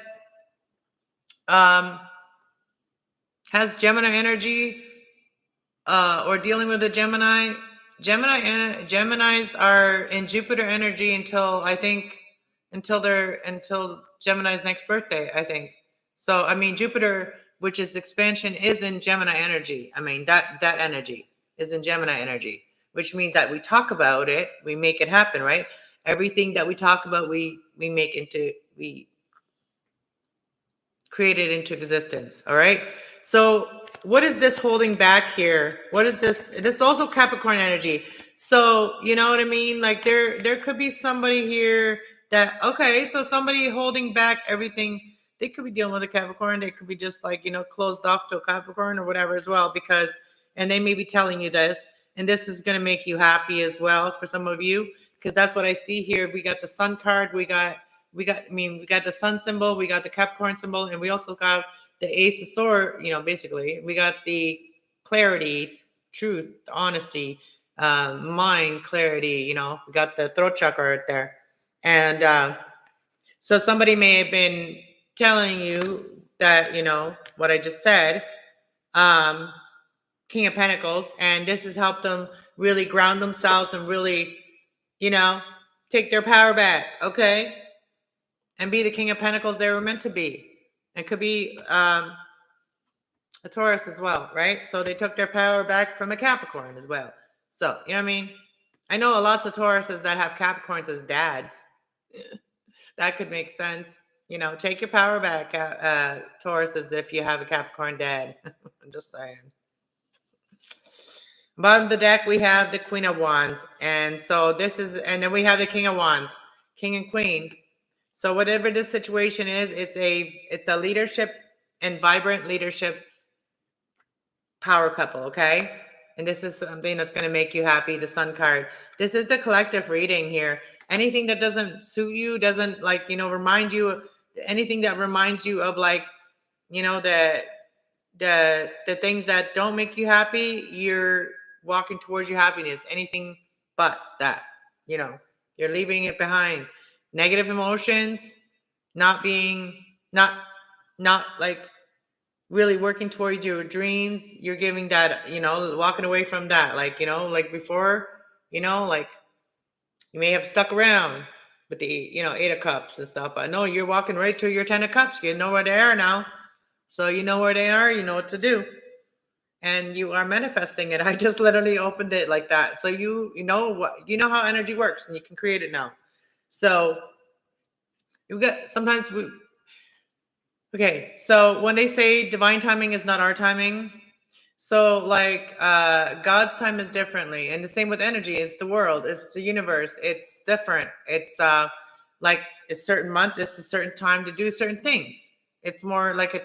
has Gemini energy, or dealing with a Geminis are in Jupiter energy until Gemini's next birthday, I think. So I mean, Jupiter, which is expansion, is in Gemini energy. I mean, that energy is in Gemini energy, which means that we talk about it, we make it happen, right? Everything that we talk about, we create it into existence. All right. So what is this holding back here? What is this? This is also Capricorn energy. So you know what I mean? Like there could be somebody here that, okay, so somebody holding back everything. They could be dealing with a Capricorn. They could be just like, closed off to a Capricorn or whatever as well, and they may be telling you this, and this is going to make you happy as well for some of you, because that's what I see here. We got the Sun card. We got the Sun symbol, we got the Capricorn symbol, and we also got the Ace of Swords. Basically, we got the clarity, truth, honesty, mind clarity. We got the throat chakra right there. And so somebody may have been telling you that, what I just said, King of Pentacles, and this has helped them really ground themselves and really, take their power back, okay? And be the King of Pentacles they were meant to be. It could be a Taurus as well, right? So they took their power back from a Capricorn as well. So, you know what I mean? I know lots of Tauruses that have Capricorns as dads. That could make sense. Take your power back, Tauruses, if you have a Capricorn dad. I'm just saying. Bottom of the deck, we have the Queen of Wands. And then we have the King of Wands, King and Queen. So whatever the situation is, it's a leadership and vibrant leadership power couple, okay? And this is something that's going to make you happy, the Sun card. This is the collective reading here. Anything that doesn't suit you, doesn't remind you of anything that reminds you of the things that don't make you happy, you're walking towards your happiness. Anything but that, you're leaving it behind. Negative emotions, not like really working towards your dreams. You're giving that, walking away from that. Like, like before, like you may have stuck around with the, 8 of Cups and stuff, but no, you're walking right to your 10 of Cups. You know where they are now. So you know where they are, you know what to do. And you are manifesting it. I just literally opened it like that. So you know how energy works, and you can create it now. So okay, so when they say divine timing is not our timing, so like God's time is differently. And the same with energy. It's the world, it's the universe, it's different. It's like a certain month, it's a certain time to do certain things. It's more like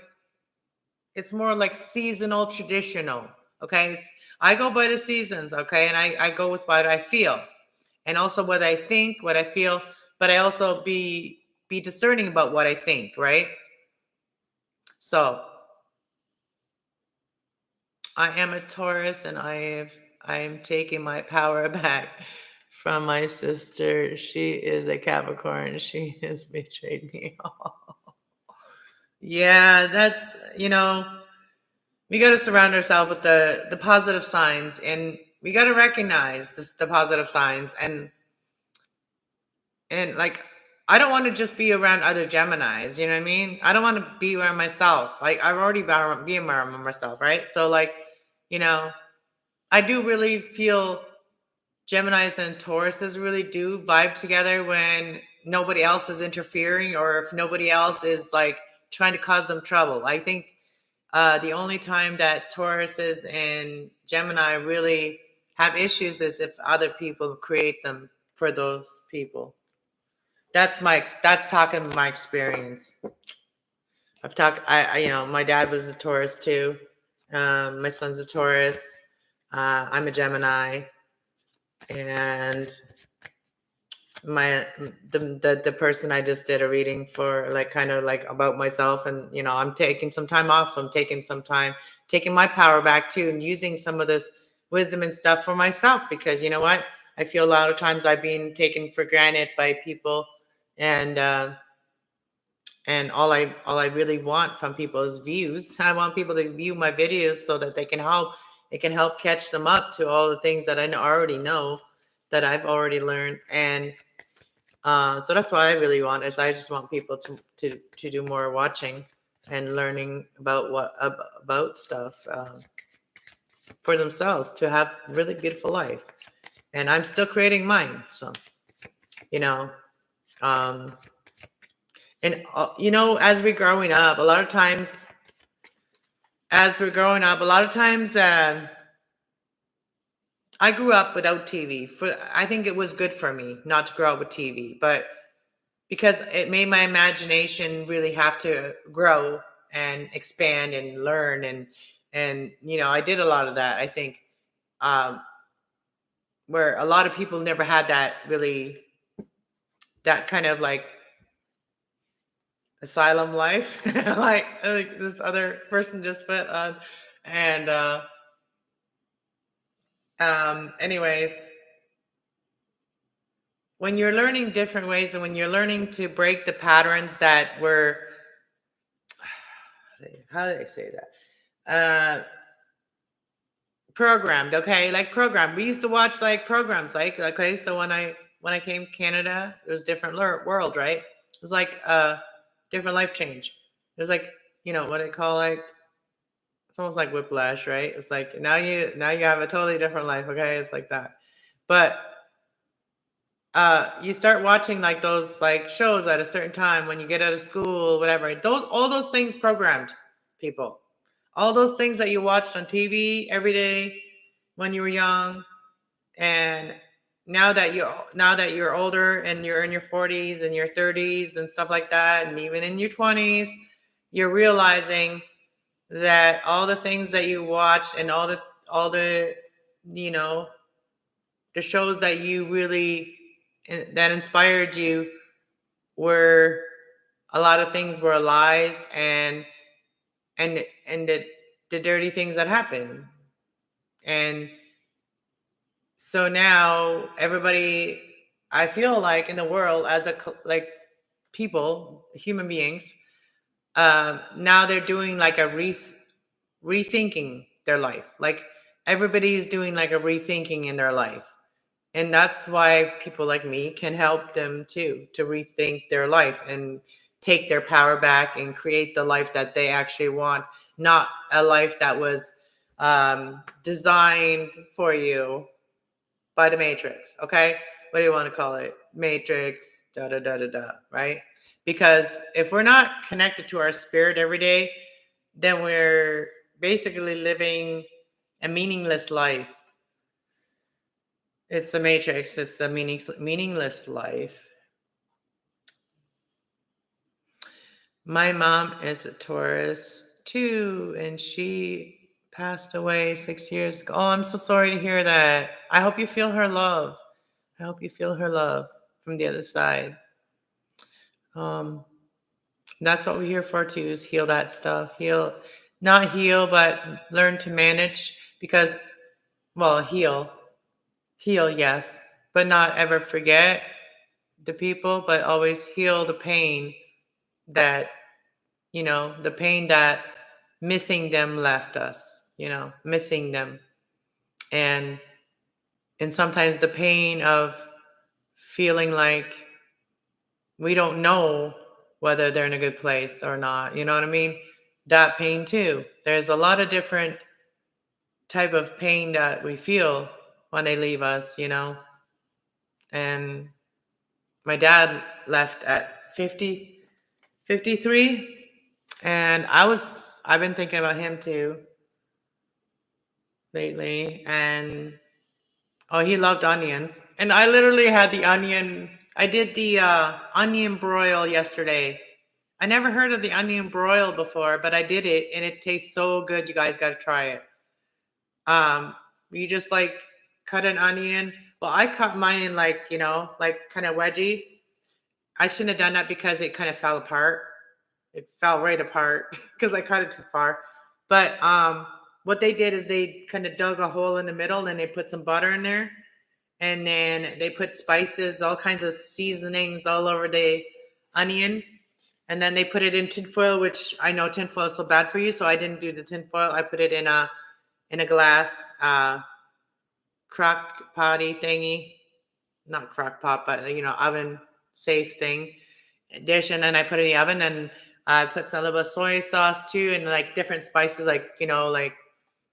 seasonal, traditional. Okay. I go by the seasons, okay, and I go with what I feel. and also what I think, what I feel, but I also be discerning about what I think, right? So I am a Taurus, and I am taking my power back from my sister. She is a Capricorn. She has betrayed me. Yeah, that's, we got to surround ourselves with the positive signs, and we got to recognize the positive signs, and like, I don't want to just be around other Geminis, you know what I mean? I don't want to be around myself. Like, I've already been around myself, right? So like, you know, I do really feel Geminis and Tauruses really do vibe together when nobody else is interfering, or if nobody else is like trying to cause them trouble. I think the only time that Tauruses and Gemini really have issues is if other people create them for those people. That's talking about my experience. I've talked. My dad was a Taurus too. My son's a Taurus. I'm a Gemini, and my the person I just did a reading for, like, kind of like about myself, and I'm taking some time off, so I'm taking my power back too, and using some of this wisdom and stuff for myself, because you know what, I feel a lot of times I've been taken for granted by people, and all I really want from people is views. I want people to view my videos so that it can help catch them up to all the things that I already know, that I've already learned. And so that's what I really want, is I just want people to do more watching and learning about stuff for themselves, to have really beautiful life. And I'm still creating mine. So, you know, um, and as we're growing up, a lot of times, I grew up without TV. I think it was good for me not to grow up with TV, but because it made my imagination really have to grow and expand and learn, and I did a lot of that. I think um, where a lot of people never had that kind of like asylum life, like this other person just put on, and anyways, when you're learning different ways, and when you're learning to break the patterns that were, how do I say that? Programmed, okay, like programmed. We used to watch like programs, like, okay, so when I came to Canada, it was different world, right? It was like a different life change. It was like, what I call, like, it's almost like whiplash, right? It's like now you have a totally different life, okay? It's like that. But you start watching like those like shows at a certain time when you get out of school, whatever. All those things programmed people. All those things that you watched on TV every day when you were young, and now that you're older, and you're in your 40s and your 30s and stuff like that, and even in your 20s, you're realizing that all the things that you watched, and all the you know the shows that you really that inspired you, were a lot of things were lies, and the dirty things that happen. And so now everybody, I feel like, in the world, as like people, human beings, now they're doing like a rethinking their life. Like, everybody's doing like a rethinking in their life. And that's why people like me can help them too, to rethink their life and take their power back and create the life that they actually want, not a life that was designed for you by the Matrix. Okay, what do you want to call it? Matrix, da da da da da. Right? Because if we're not connected to our spirit every day, then we're basically living a meaningless life. It's the Matrix. It's a meaningless life. My mom is a Taurus too, and she passed away 6 years ago. Oh, I'm so sorry to hear that. I hope you feel her love. I hope you feel her love from the other side. That's what we're here for too, is heal that stuff. Not heal, but learn to manage because, well, heal, yes, but not ever forget the people, but always heal the pain that, the pain that missing them left us, missing them. And sometimes the pain of feeling like we don't know whether they're in a good place or not. You know what I mean? That pain too. There's a lot of different type of pain that we feel when they leave us, And my dad left at 50, 53, and I've been thinking about him too lately. And oh, he loved onions. And I literally had I did the onion broil yesterday. I never heard of the onion broil before, but I did it and it tastes so good. You guys got to try it. You just like cut an onion. Well, I cut mine in like kind of wedgy. I shouldn't have done that because it kind of fell apart. It fell right apart because I cut it too far. But what they did is they kind of dug a hole in the middle and they put some butter in there. And then they put spices, all kinds of seasonings all over the onion. And then they put it in tinfoil, which I know tinfoil is so bad for you. So I didn't do the tinfoil. I put it in a glass crock potty thingy. Not crock pot, but oven safe thing dish. And then I put it in the oven and I put some little soy sauce too, and like different spices, like like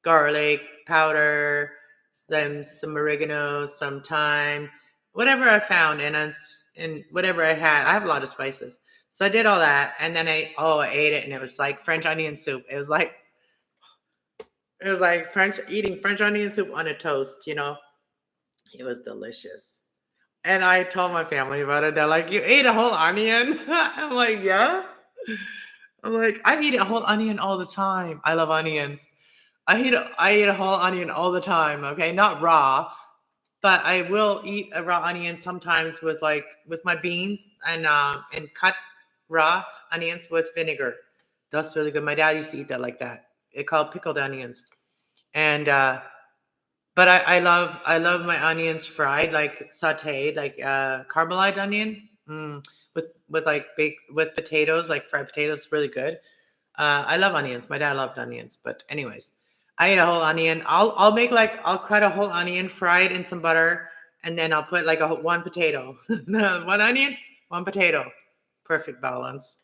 garlic powder, then some oregano, some thyme, whatever I found, and whatever I had. I have a lot of spices, so I did all that, and then I ate it, and it was like French onion soup. It was like eating French onion soup on a toast. It was delicious. And I told my family about it. They're like, "You ate a whole onion?" I'm like, "Yeah." I'm like, "I eat a whole onion all the time. I love onions. I eat a whole onion all the time. Okay, not raw, but I will eat a raw onion sometimes with my beans and cut raw onions with vinegar. That's really good. My dad used to eat that like that. It called pickled onions. And but I love my onions fried, like sauteed, like caramelized onion, with like baked with potatoes, like fried potatoes, really good. I love onions. My dad loved onions, but anyways, I ate a whole onion. I'll cut a whole onion, fry it in some butter, and then I'll put like one potato, one onion, one potato, perfect balance.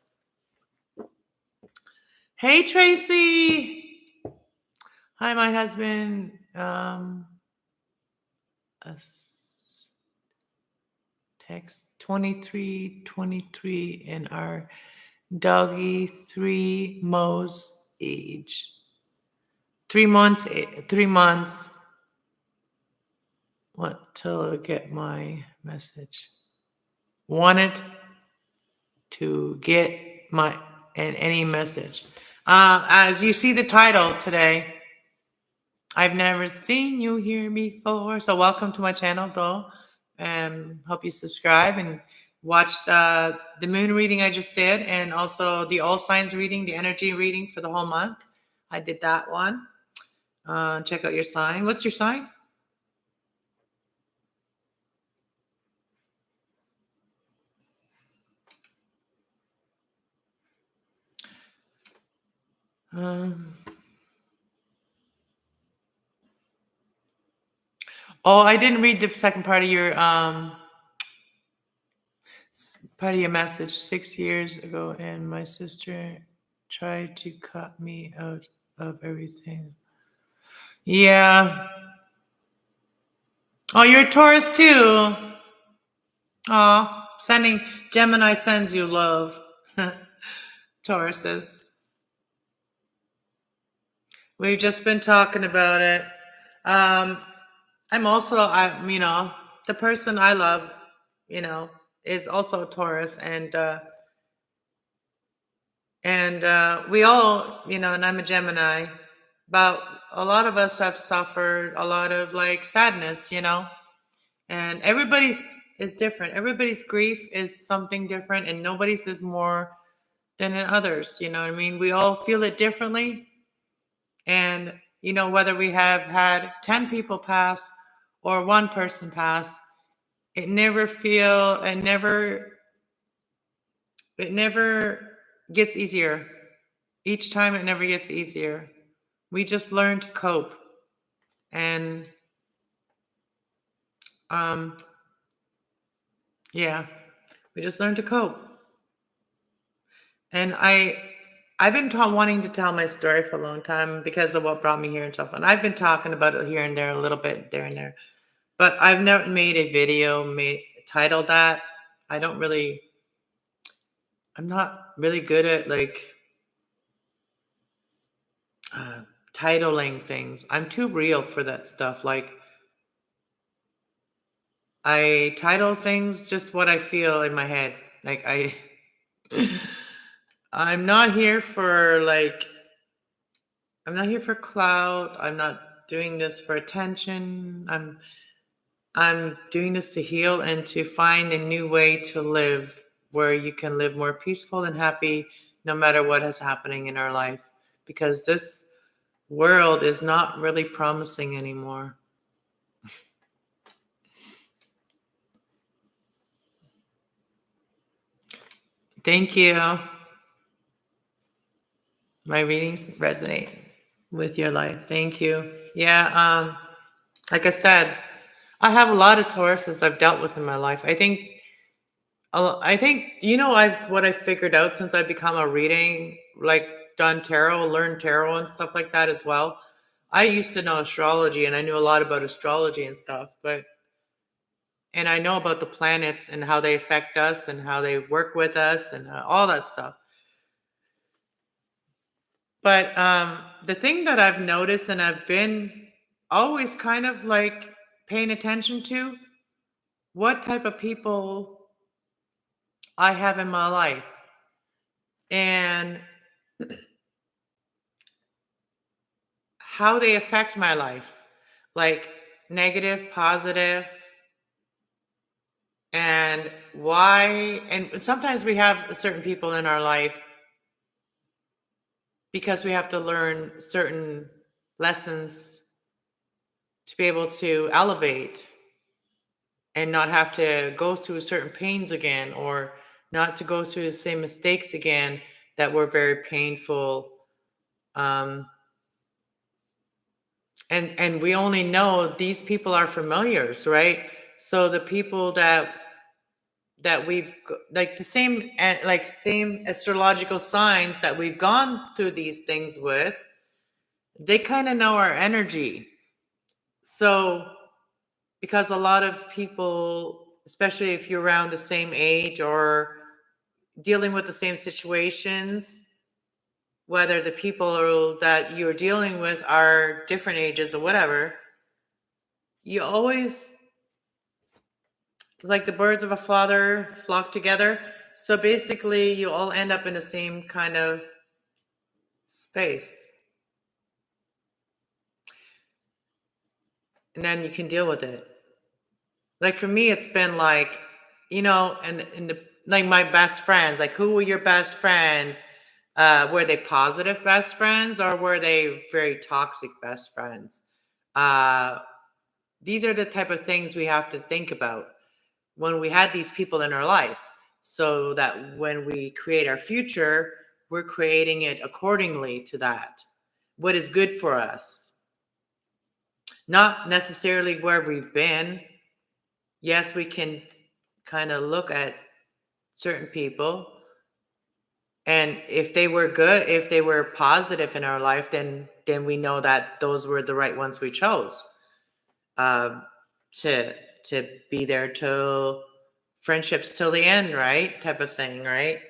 Hey Tracy, hi my husband. Text 23 and our doggy 3 Mo's age. 3 months. 3 months. What till I get my message? Wanted to get any message. As you see the title today, I've never seen you here before. So welcome to my channel, though. Hope you subscribe and watch the moon reading I just did, and also the all signs reading, the energy reading for the whole month. I did that one. Check out your sign. What's your sign? I didn't read the second part of your message. 6 years ago, and my sister tried to cut me out of everything. Yeah. Oh, you're a Taurus too. Oh, Gemini sends you love. Tauruses. We've just been talking about it. I'm also, the person I love, is also a Taurus, and we all, and I'm a Gemini, but a lot of us have suffered a lot of like sadness, And everybody's is different. Everybody's grief is something different, and nobody's is more than in others. You know what I mean? We all feel it differently. And, whether we have had 10 people pass or one person pass, it never gets easier. Each time it never gets easier. We just learn to cope. And yeah, we just learn to cope. And I've been wanting to tell my story for a long time because of what brought me here and stuff. And I've been talking about it here and there, a little bit there and there. But I've never made a video titled that. I'm not really good at titling things. I'm too real for that stuff. Like, I title things just what I feel in my head. Like, I'm not here for I'm not here for clout. I'm not doing this for attention. I'm doing this to heal and to find a new way to live where you can live more peaceful and happy no matter what is happening in our life. Because this world is not really promising anymore. Thank you. My readings resonate with your life. Thank you. Yeah, like I said, I have a lot of Tauruses I've dealt with in my life. I think what I figured out since I've become a reading, done tarot, learned tarot and stuff like that as well. I used to know astrology and I knew a lot about astrology and stuff, and I know about the planets and how they affect us and how they work with us and all that stuff. But the thing that I've noticed and I've been always kind of paying attention to, what type of people I have in my life. And how they affect my life, like negative, positive, and why. And sometimes we have certain people in our life because we have to learn certain lessons to be able to elevate and not have to go through certain pains again, or not to go through the same mistakes again that were very painful. And we only know these people are familiars, right? So the people that we've the same astrological signs that we've gone through these things with, they kind of know our energy. So because a lot of people, especially if you're around the same age or dealing with the same situations, whether the people that you're dealing with are different ages or whatever, you always, like the birds of a feather flock together. So basically, you all end up in the same kind of space. And then you can deal with it. Like for me, it's been and in the my best friends, who were your best friends? Were they positive best friends or were they very toxic best friends? These are the type of things we have to think about when we had these people in our life, so that when we create our future, we're creating it accordingly to that. What is good for us? Not necessarily where we've been. Yes, we can kind of look at certain people, and if they were good, if they were positive in our life, then we know that those were the right ones we chose, to be there till friendships till the end, right? Type of thing, right?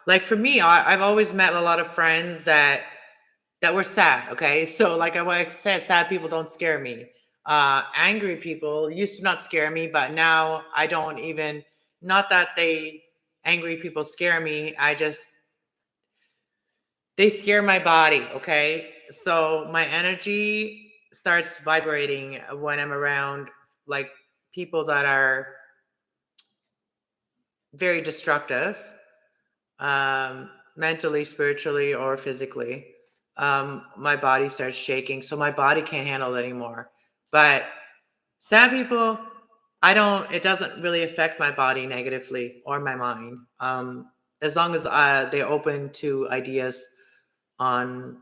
Like for me, I've always met a lot of friends that were sad. Okay, so like I said, sad people don't scare me. Angry people used to not scare me, but now I don't even. Not that angry people scare me. They scare my body. Okay, so my energy starts vibrating when I'm around like people that are very destructive, mentally, spiritually, or physically. My body starts shaking, so my body can't handle it anymore. But sad people, it doesn't really affect my body negatively or my mind. As long as they're open to ideas on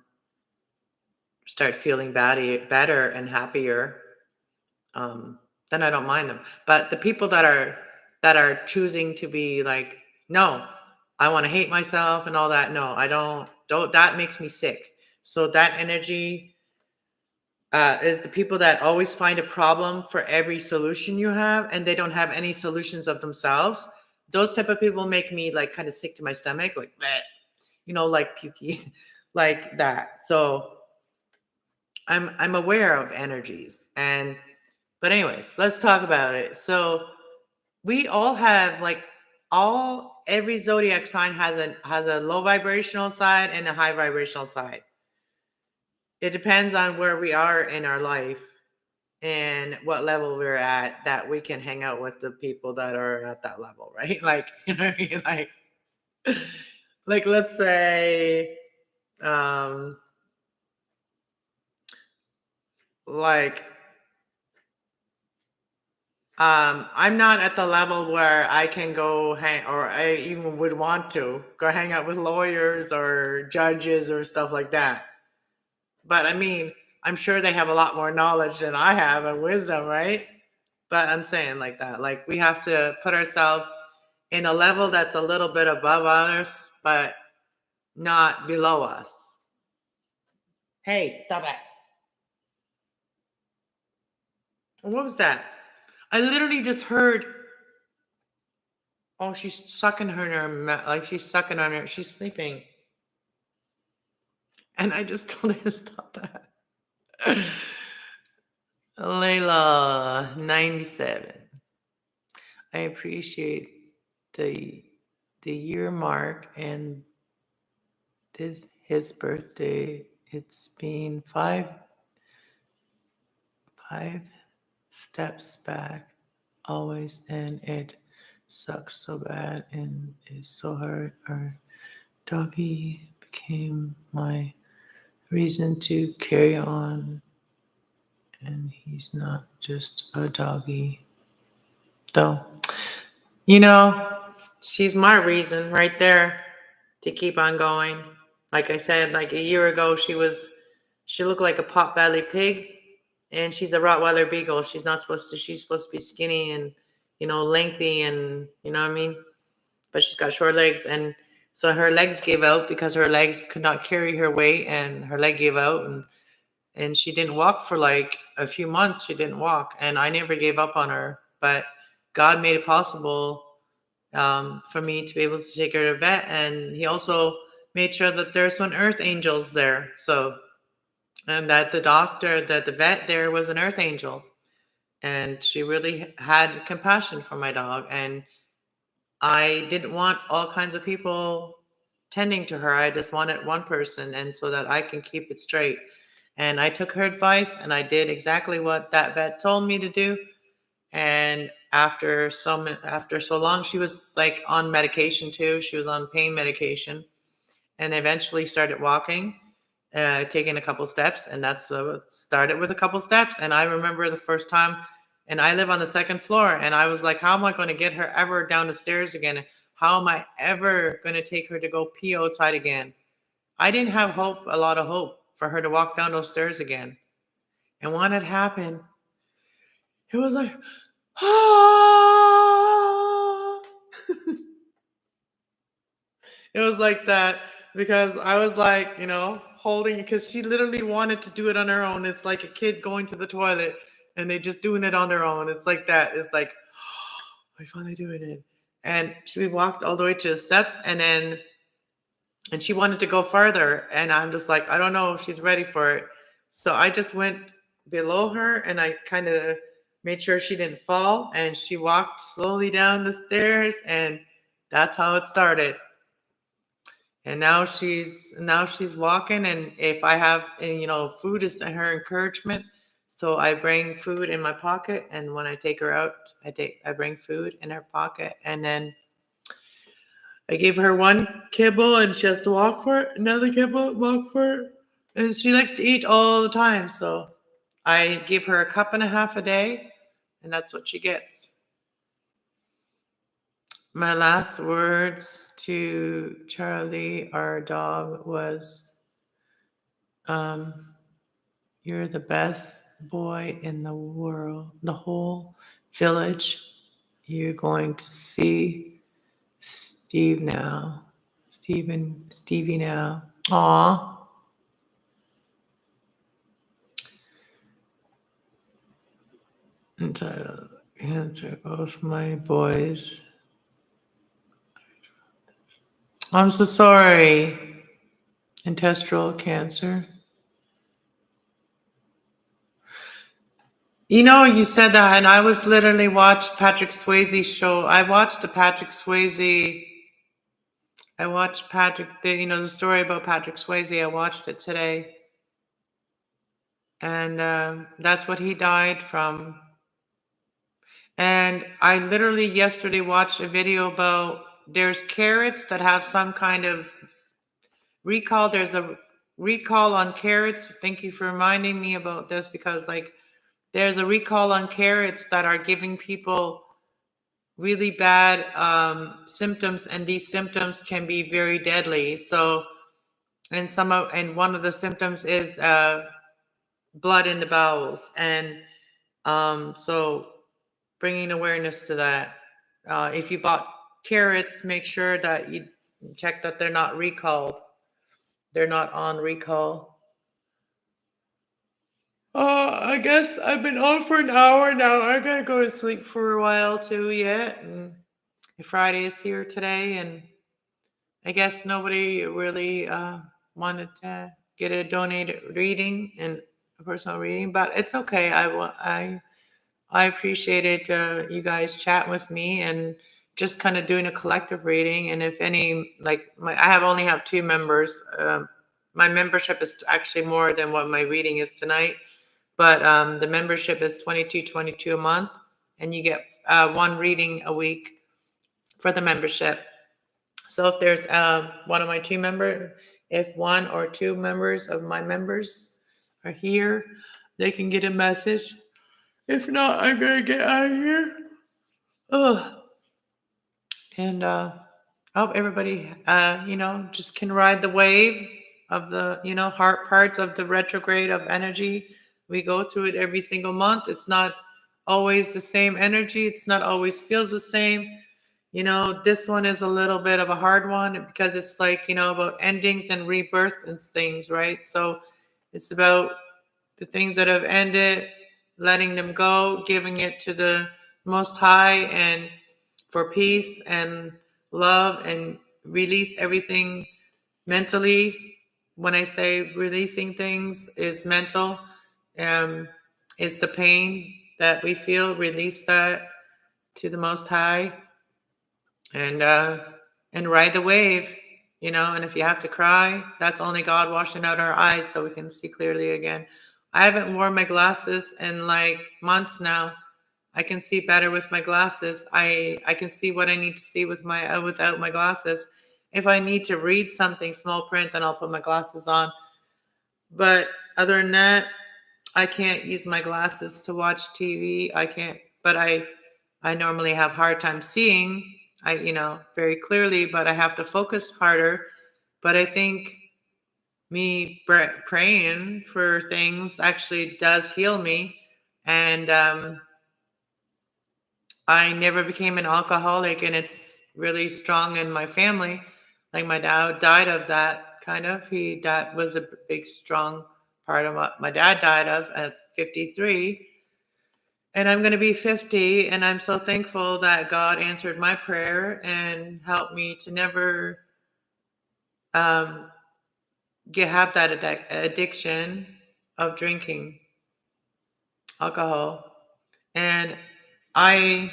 start feeling better and happier, then I don't mind them. But the people that are choosing to be like, no, I want to hate myself and all that. No, I don't. That makes me sick. So that energy is the people that always find a problem for every solution you have, and they don't have any solutions of themselves. Those type of people make me like kind of sick to my stomach, like bleh, like pukey, like that. So I'm aware of energies, but anyways, let's talk about it. So we all have like every zodiac sign has a low vibrational side and a high vibrational side. It depends on where we are in our life and what level we're at, that we can hang out with the people that are at that level, right? Like, you know what I mean? Like let's say, like, I'm not at the level where I can go hang, or I even would want to go hang out with lawyers or judges or stuff like that. But I mean, I'm sure they have a lot more knowledge than I have and wisdom, right? But I'm saying like that. Like we have to put ourselves in a level that's a little bit above others, but not below us. Hey, stop it. What was that? I literally just heard, oh, she's sucking her, like she's sucking on her, she's sleeping. And I just told her to stop that. Layla, 97. I appreciate the year mark and his birthday. It's been five steps back always, and it sucks so bad and is so hard. Our doggy became my reason to carry on, and he's not just a doggy though. She's my reason right there to keep on going. Like I said, like a year ago, she looked like a pot-bellied pig, and she's a Rottweiler Beagle. She's supposed to be skinny and, lengthy and, you know what I mean? But she's got short legs, and so her legs gave out because her legs could not carry her weight, and her leg gave out, and she didn't walk for like a few months. She didn't walk, and I never gave up on her, but God made it possible for me to be able to take her to vet, and he also made sure that there's some earth angels there. So, and that the vet there was an earth angel, and she really had compassion for my dog. And I didn't want all kinds of people tending to her. I just wanted one person, and so that I can keep it straight. And I took her advice, and I did exactly what that vet told me to do. And after so long, she was like on medication too. She was on pain medication, and eventually started walking, taking a couple steps, and that's what started with a couple steps. And I remember the first time, and I live on the second floor, and I was like, how am I going to get her ever down the stairs again? How am I ever going to take her to go pee outside again? I didn't have a lot of hope for her to walk down those stairs again. And when it happened, it was like, ah. It was like that because I was like, holding, because she literally wanted to do it on her own. It's like a kid going to the toilet and they just doing it on their own. It's like that. It's like, I finally doing it. And she walked all the way to the steps, and she wanted to go further. And I'm just like, I don't know if she's ready for it. So I just went below her and I kind of made sure she didn't fall. And she walked slowly down the stairs, and that's how it started. And now she's walking, and if I have, food is her encouragement. So I bring food in my pocket, and when I take her out, I bring food in her pocket, and then I give her one kibble, and she has to walk for it. Another kibble, walk for it, and she likes to eat all the time. So I give her a cup and a half a day, and that's what she gets. My last words to Charlie, our dog, was, "You're the best boy in the world, the whole village. You're going to see Stevie now. Aw." And so, answer both my boys. I'm so sorry. Intestinal cancer. You know, you said that, and I was literally watched Patrick Swayze's show. I watched the Patrick Swayze. I watched the story about Patrick Swayze. I watched it today, and that's what he died from. And I literally yesterday watched a video about there's carrots that have some kind of recall. There's a recall on carrots. Thank you for reminding me about this, because there's a recall on carrots that are giving people really bad symptoms, and these symptoms can be very deadly. So, and one of the symptoms is blood in the bowels, and so bringing awareness to that. If you bought carrots, make sure that you check that they're not recalled. They're not on recall. I guess I've been on for an hour now. I gotta go to sleep for a while too yet. And Friday is here today, and I guess nobody really wanted to get a donated reading and a personal reading, but it's okay. I appreciated you guys chatting with me and just kind of doing a collective reading. And if any, I only have 2 members. My membership is actually more than what my reading is tonight, but the membership is $22.22 a month, and you get 1 reading a week for the membership. So if there's one of my 2 members, if 1 or 2 members of my members are here, they can get a message. If not, I'm gonna get out of here. Ugh. And I hope everybody, just can ride the wave of the, heart parts of the retrograde of energy. We go through it every single month. It's not always the same energy. It's not always feels the same. This one is a little bit of a hard one, because it's about endings and rebirth and things, right? So it's about the things that have ended, letting them go, giving it to the Most High, and for peace and love, and release everything mentally. When I say releasing things is mental, it's the pain that we feel, release that to the Most High, and ride the wave, and if you have to cry, that's only God washing out our eyes so we can see clearly again. I haven't worn my glasses in months now. I can see better with my glasses. I can see what I need to see with my without my glasses. If I need to read something small print, then I'll put my glasses on. But other than that, I can't use my glasses to watch TV. I can't, but I normally have hard time seeing, very clearly, but I have to focus harder. But I think me praying for things actually does heal me. And I never became an alcoholic, and it's really strong in my family. Like my dad died of that kind of. That was a big, strong part of what my dad died of at 53. And I'm going to be 50, and I'm so thankful that God answered my prayer and helped me to never have that addiction of drinking alcohol. And I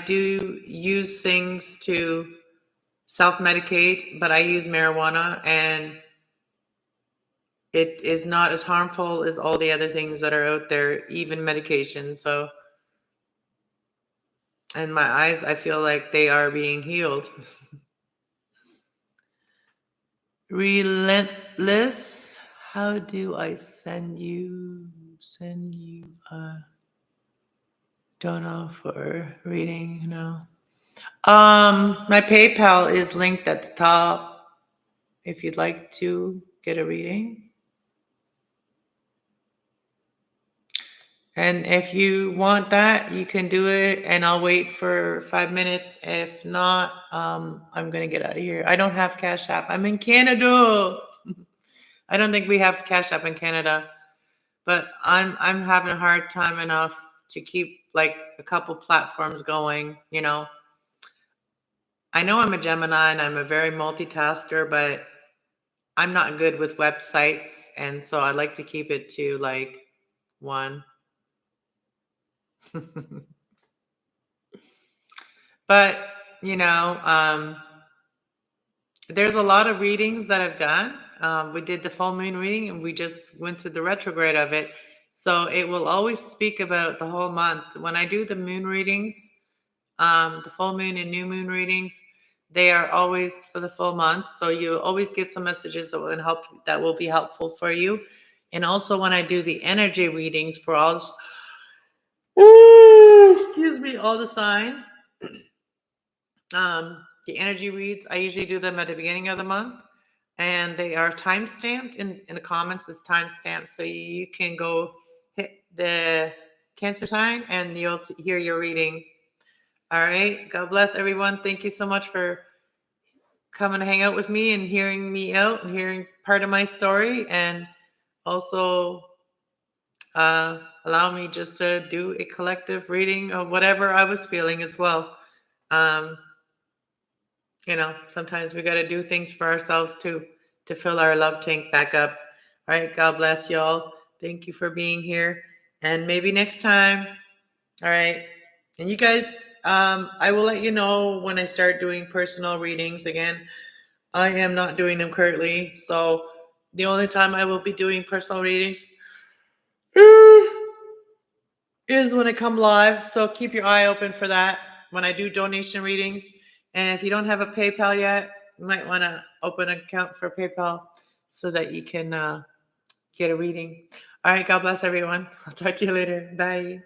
do use things to self-medicate, but I use marijuana, and it is not as harmful as all the other things that are out there, even medication. So, and my eyes, I feel like they are being healed. Relentless. How do I send you a dono for reading? No. My PayPal is linked at the top if you'd like to get a reading. And if you want that, you can do it, and I'll wait for 5 minutes. If not, I'm gonna get out of here. I don't have Cash App. I'm in Canada. I don't think we have Cash App in Canada, but I'm having a hard time enough to keep like a couple platforms going. You know, I know I'm a Gemini and I'm a very multitasker, but I'm not good with websites, and so I like to keep it to like one. But, you know, there's a lot of readings that I've done. We did the full moon reading and we just went through the retrograde of it. So it will always speak about the whole month. When I do the moon readings, the full moon and new moon readings, they are always for the full month. So you always get some messages that will be helpful for you. And also when I do the energy readings for all, excuse me, all the signs, the energy reads, I usually do them at the beginning of the month, and they are time stamped. In the comments is time stamped, so you can go hit the Cancer sign and you'll hear your reading. All right. God bless everyone. Thank you so much for coming to hang out with me and hearing me out and hearing part of my story, and also allow me just to do a collective reading of whatever I was feeling as well. You know, sometimes we got to do things for ourselves too to fill our love tank back up. All right. God bless y'all. Thank you for being here. And maybe next time. All right. And you guys, I will let you know when I start doing personal readings again. I am not doing them currently. So the only time I will be doing personal readings is when I come live. So keep your eye open for that when I do donation readings. And if you don't have a PayPal yet, you might want to open an account for PayPal so that you can get a reading. All right. God bless everyone. I'll talk to you later. Bye.